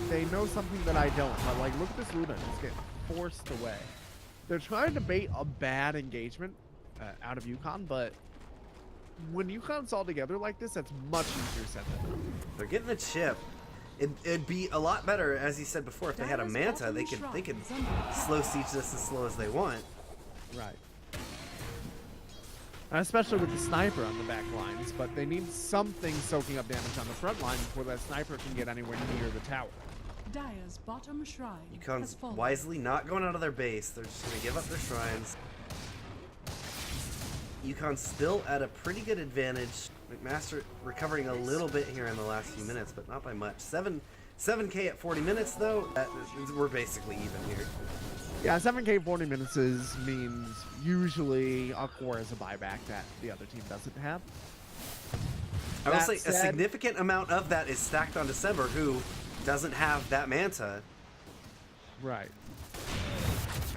S2: they know something that I don't. But like, look at this Luna just getting forced away. They're trying to bait a bad engagement out of UConn, but when UConn's all together like this, that's much easier said than done.
S1: They're getting the chip. It'd be a lot better, as you said before, if they had a Manta. They could slow siege this as slow as they want.
S2: Right. Especially with the sniper on the back lines, but they need something soaking up damage on the front line before that sniper can get anywhere near the tower.
S3: Dire's bottom shrine
S1: UConn's wisely not going out of their base. They're just going to give up their shrines. UConn's still at a pretty good advantage. McMaster recovering a little bit here in the last few minutes, but not by much. 7K at 40 minutes, though. We're basically even here.
S2: Yeah, 7K 40 minutes means usually a core is a buyback that the other team doesn't have.
S1: I will say a significant amount of that is stacked on December, who doesn't have that Manta.
S2: Right.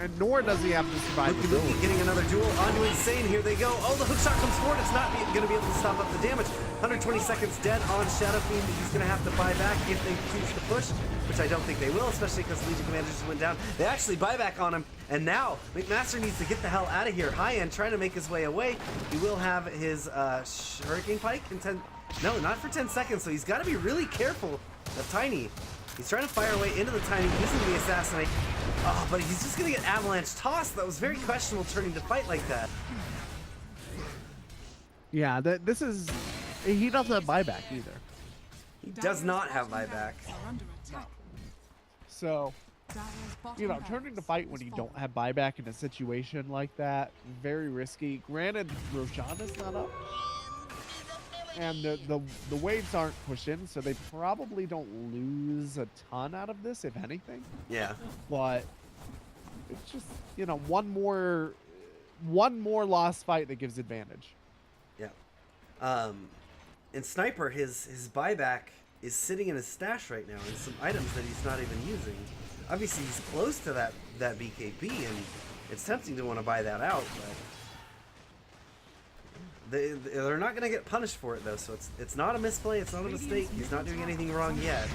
S2: And nor does he have the survivability.
S1: Luki getting another duel onto Insane. Here they go. Oh, the hookshot comes forward. It's not going to be able to stop up the damage. 120 seconds dead on Shadow Fiend. He's going to have to buy back if they choose to push, which I don't think they will, especially because Legion Commander just went down. They actually buy back on him, and now McMaster needs to get the hell out of here. High End trying to make his way away. He will have his Hurricane Pike in 10. No, not for 10 seconds, so he's got to be really careful of Tiny. He's trying to fire away into the Tiny, using the Assassinate. Oh, but he's just going to get Avalanche tossed. That was very questionable turning to fight like that.
S2: Yeah, this is... He doesn't have buyback either.
S1: He does not have buyback.
S2: So, you know, turning to fight when you don't have buyback in a situation like that, very risky. Granted, Roshan is not up. And the waves aren't pushed in, so they probably don't lose a ton out of this, if anything.
S1: Yeah.
S2: But it's just, you know, one more lost fight that gives advantage.
S1: Yeah. And Sniper, his buyback is sitting in his stash right now, and some items that he's not even using. Obviously, he's close to that BKB, and it's tempting to want to buy that out, but they're not going to get punished for it, though, so it's not a misplay, it's not a mistake. He's not doing anything wrong yet.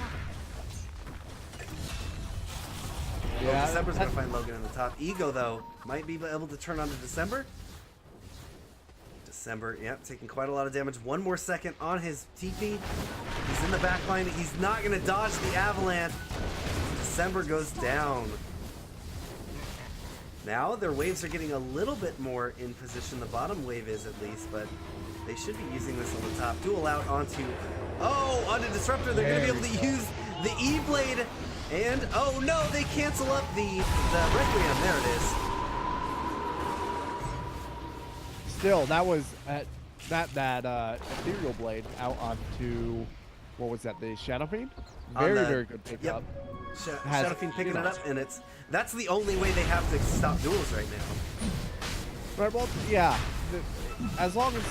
S1: Yeah, December's going to find Logan in the top. Ego, though, might be able to turn on to December. December, yep, taking quite a lot of damage. One more second on his TP. He's in the back line. He's not going to dodge the Avalanche. December goes down. Now their waves are getting a little bit more in position. The bottom wave is, at least, but they should be using this on the top. Duel out onto Disruptor. They're going to be able to use the E-Blade, and oh no, they cancel up the Requiem. There it is.
S2: Still, that was that Ethereal Blade out onto, what was that, the Shadow Fiend? Very good pickup.
S1: Yep. Shadow Fiend picking it up, and that's the only way they have to stop duels right now.
S2: Right, well, yeah. As long as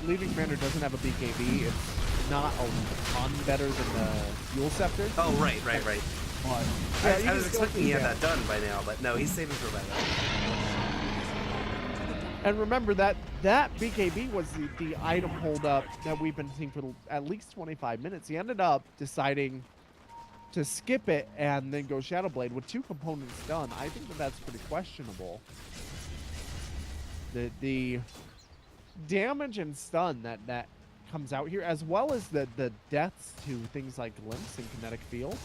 S2: Leaving Commander doesn't have a BKB, it's not a ton better than the Fuel Scepter.
S1: Oh, right.
S2: But,
S1: I was expecting he had that done by now, but no, he's saving for by now.
S2: And remember that BKB was the item holdup that we've been seeing for at least 25 minutes. He ended up deciding to skip it and then go Shadow Blade with 2 components done, I think that that's pretty questionable. The damage and stun that comes out here, as well as the deaths to things like Glimpse and Kinetic Field,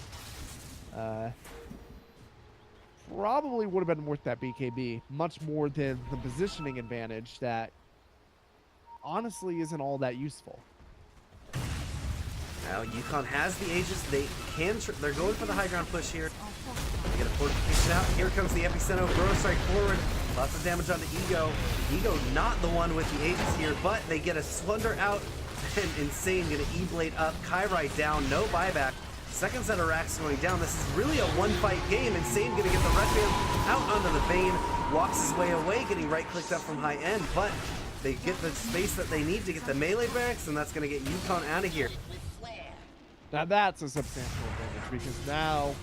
S2: probably would have been worth that BKB much more than the positioning advantage that honestly isn't all that useful.
S1: Now UConn has the Aegis. They can. They're going for the high ground push here. They get a fortification out. Here comes the Epicenter. Burrow strike forward. Lots of damage on the Ego. Ego not the one with the Aegis here, but they get a Slunder out. And Insane gonna E-Blade up. Kairai down. No buyback. Second set of racks going down. This is really a one-fight game. Insane gonna get the Requiem out onto the Bane. Walks his way away, getting right-clicked up from high end, but they get the space that they need to get the melee barracks, and that's gonna get UConn out of here.
S2: Now that's a substantial advantage because now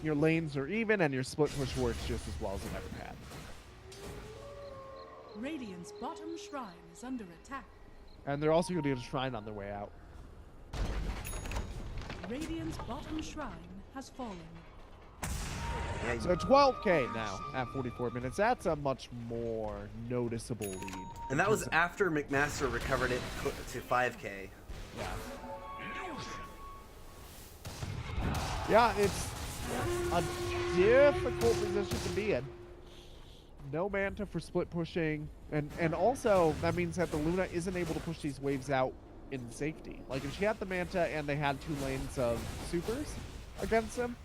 S2: your lanes are even and your split push works just as well as it ever had.
S3: Radiant's bottom shrine is under attack.
S2: And they're also going to get a shrine on their way out.
S3: Radiant's bottom shrine has fallen.
S1: Yeah,
S2: So 12k now at 44 minutes. That's a much more noticeable lead.
S1: and that was after McMaster recovered it to 5k.
S2: Yeah. Yeah, it's a difficult position to be in. No Manta for split pushing, and also that means that the Luna isn't able to push these waves out in safety. Like if she had the Manta and they had 2 lanes of supers against them,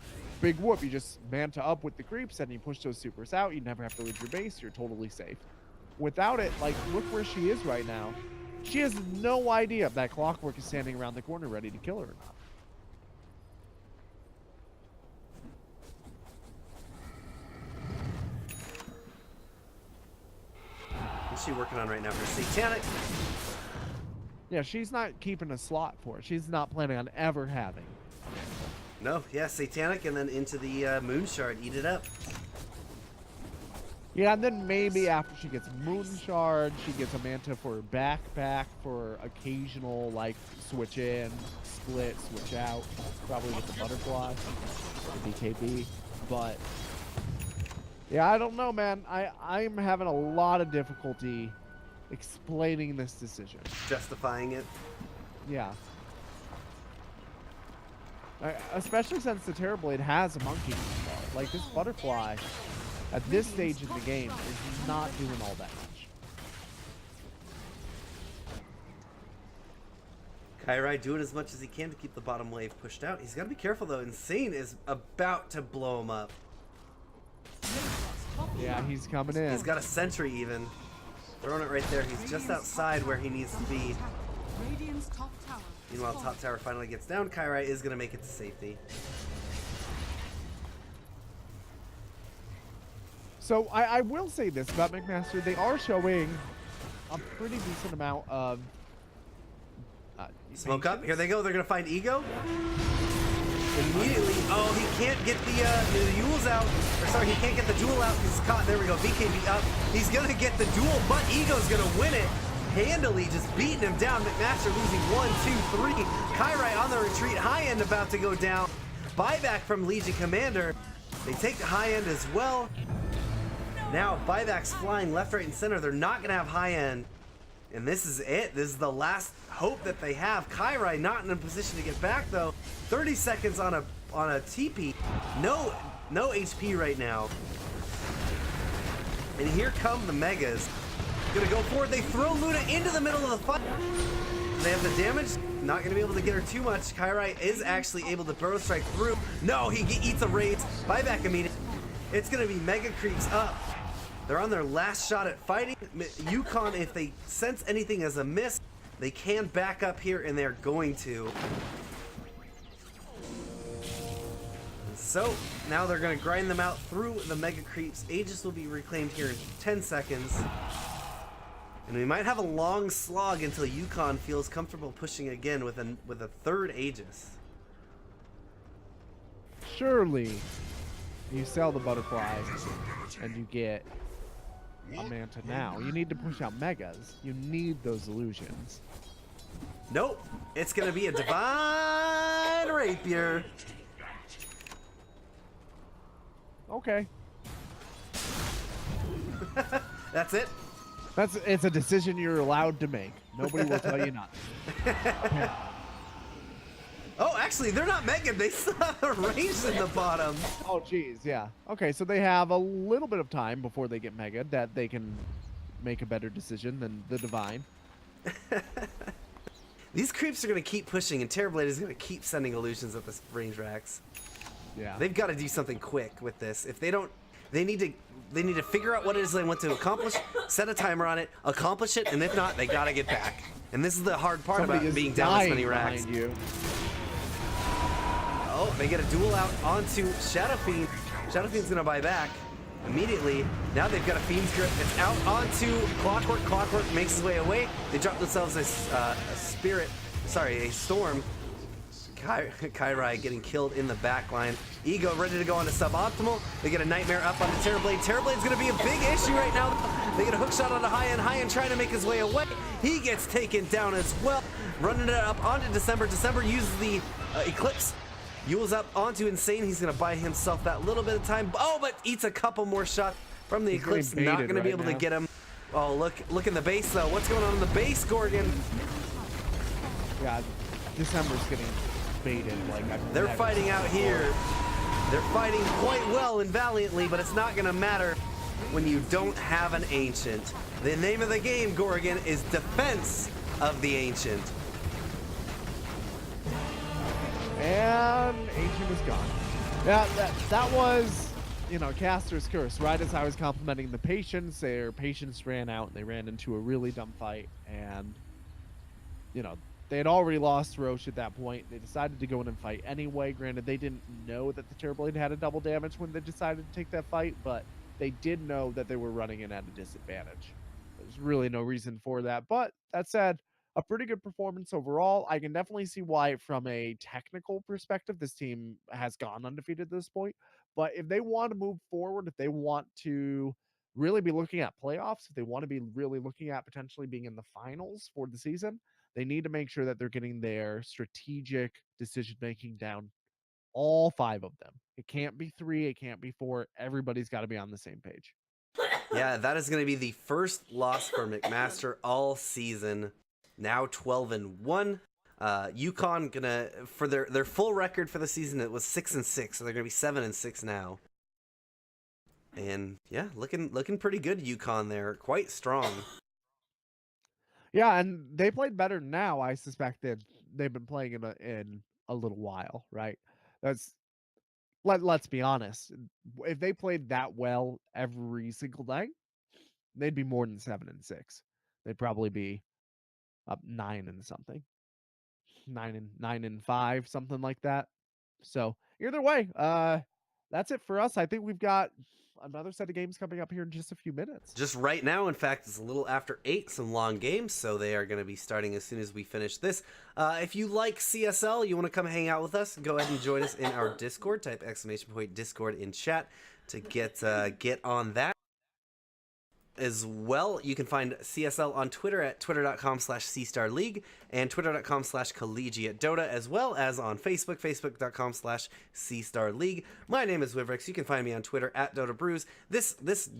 S2: big whoop, you just Manta up with the creeps and you push those supers out, you never have to leave your base, you're totally safe. Without it, like look where she is right now. She has no idea if that Clockwork is standing around the corner ready to kill her or not.
S1: What's she working on right now? Her Satanic.
S2: Yeah, she's not keeping a slot for it. She's not planning on ever having.
S1: No, yeah, Satanic, and then into the Moon Shard. Eat it up.
S2: Yeah, and then maybe after she gets Moon Shard, she gets a Manta for backpack for occasional, like, switch in, split, switch out. Probably with the Butterfly, the BKB. But, yeah, I don't know, man. I'm having a lot of difficulty explaining this decision.
S1: Justifying it.
S2: Yeah. Especially since the Terrorblade has a monkey install. Like, this Butterfly, at this stage in the game, is not doing all that much.
S1: Kairai doing as much as he can to keep the bottom wave pushed out. He's got to be careful, though. Insane is about to blow him up.
S2: Yeah, he's coming in.
S1: He's got a sentry, even. Throwing it right there. He's just outside where he needs to be.
S3: Radiant's top tower.
S1: Meanwhile, top tower finally gets down. Kairai is going to make it to safety.
S2: So, I will say this about McMaster. They are showing a pretty decent amount of...
S1: Smoke up. Here they go. They're going to find Ego. Immediately. Oh, he can't get the Yules out. Or sorry, he can't get the duel out. He's caught. There we go. BKB up. He's going to get the duel, but Ego's going to win it. Handily just beating him down. McMaster losing 1, 2, 3. Kairai on the retreat. High end about to go down. Buyback from Legion Commander. They take the high end as well. Now buybacks flying left, right, and center. They're not going to have high end. And this is it. This is the last hope that they have. Kairai not in a position to get back though. 30 seconds on a TP. No HP right now. And here come the Megas. Gonna go forward. They throw Luna into the middle of the fight. They have the damage. Not gonna be able to get her too much. Kairai is actually able to burrow strike through. No, he eats a raid. Buyback immediately. It's gonna be Mega Creeps up. They're on their last shot at fighting. UConn, if they sense anything as a miss, they can back up here, and they're going to. So, now they're going to grind them out through the Mega Creeps. Aegis will be reclaimed here in 10 seconds. And we might have a long slog until UConn feels comfortable pushing again with a third Aegis.
S2: Surely, you sell the Butterfly and you get a Manta now. You need to push out Megas. You need those illusions.
S1: Nope. It's going to be a Divine Rapier.
S2: Okay.
S1: That's it?
S2: It's a decision you're allowed to make. Nobody will tell you not.
S1: Oh, actually, they're not Mega. They still have a range in the bottom.
S2: Oh, geez, yeah. Okay, so they have a little bit of time before they get Mega that they can make a better decision than the Divine.
S1: These creeps are going to keep pushing, and Terrorblade is going to keep sending illusions at the range racks.
S2: Yeah.
S1: They've got to do something quick with this. If they don't, they need to figure out what it is they want to accomplish, set a timer on it, accomplish it, and if not, they got to get back. And this is the hard part about being down this many racks.
S2: You.
S1: Oh, they get a duel out onto Shadow Fiend. Shadow Fiend's going to buy back immediately. Now they've got a Fiend's Grip. It's out onto Clockwork. Clockwork makes his way away. They drop themselves a Storm. Kairai getting killed in the back line. Ego ready to go on to suboptimal. They get a Nightmare up onto Terrorblade. Terrorblade's going to be a big issue right now. They get a hook shot onto High-End. High-End trying to make his way away. He gets taken down as well. Running it up onto December. December uses the Eclipse. Yule's up onto Insane. He's going to buy himself that little bit of time. Oh, but eats a couple more shots from the Eclipse. Not going to be able to get him. Oh, look in the base, though. What's going on in the base, Gorgon?
S2: Yeah, December's getting baited.
S1: They're fighting out here. They're fighting quite well and valiantly, but it's not going to matter when you don't have an Ancient. The name of the game, Gorgon, is Defense of the Ancient.
S2: And Ancient is gone. Yeah, that was, Caster's curse. Right as I was complimenting the patience, their patience ran out and they ran into a really dumb fight. And, they had already lost Roche at that point. They decided to go in and fight anyway. Granted, they didn't know that the Terrorblade had a double damage when they decided to take that fight, but they did know that they were running in at a disadvantage. There's really no reason for that. But that said, a pretty good performance overall. I can definitely see why, from a technical perspective, this team has gone undefeated at this point. But if they want to move forward, if they want to really be looking at playoffs, if they want to be really looking at potentially being in the finals for the season, they need to make sure that they're getting their strategic decision-making down, all 5 of them. It can't be 3, it can't be 4. Everybody's got to be on the same page.
S1: Yeah, that is going to be the first loss for McMaster all season. Now 12-1. UConn gonna, for their full record for the season, it was 6-6, so they're gonna be 7-6 now. And yeah, looking pretty good. UConn there, quite strong.
S2: Yeah, and they played better now, I suspect, than they've been playing in a little while, right? Let's be honest. If they played that well every single night, they'd be more than 7-6. They'd probably be up 9 and something. 9-5, something like that. So either way, that's it for us. I think we've got another set of games coming up here in just a few minutes.
S1: Just right now, in fact, it's a little after 8, some long games, so they are going to be starting as soon as we finish this. If you like CSL, you want to come hang out with us, go ahead and join us in our Discord. Type !Discord in chat to get on that. As well, you can find CSL on Twitter at twitter.com/CStarLeague and twitter.com/CollegiateDota, as well as on Facebook, facebook.com/CStarLeague. My name is Wivrix. You can find me on Twitter at DotaBrews. This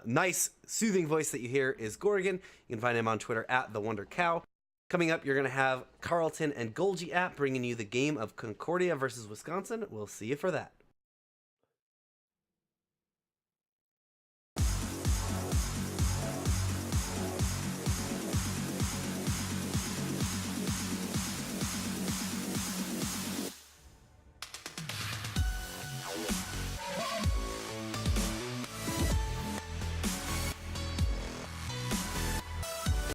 S1: nice, soothing voice that you hear is Gorgon. You can find him on Twitter at TheWonderCow. Coming up, you're going to have Carlton and Golgi app bringing you the game of Concordia versus Wisconsin. We'll see you for that.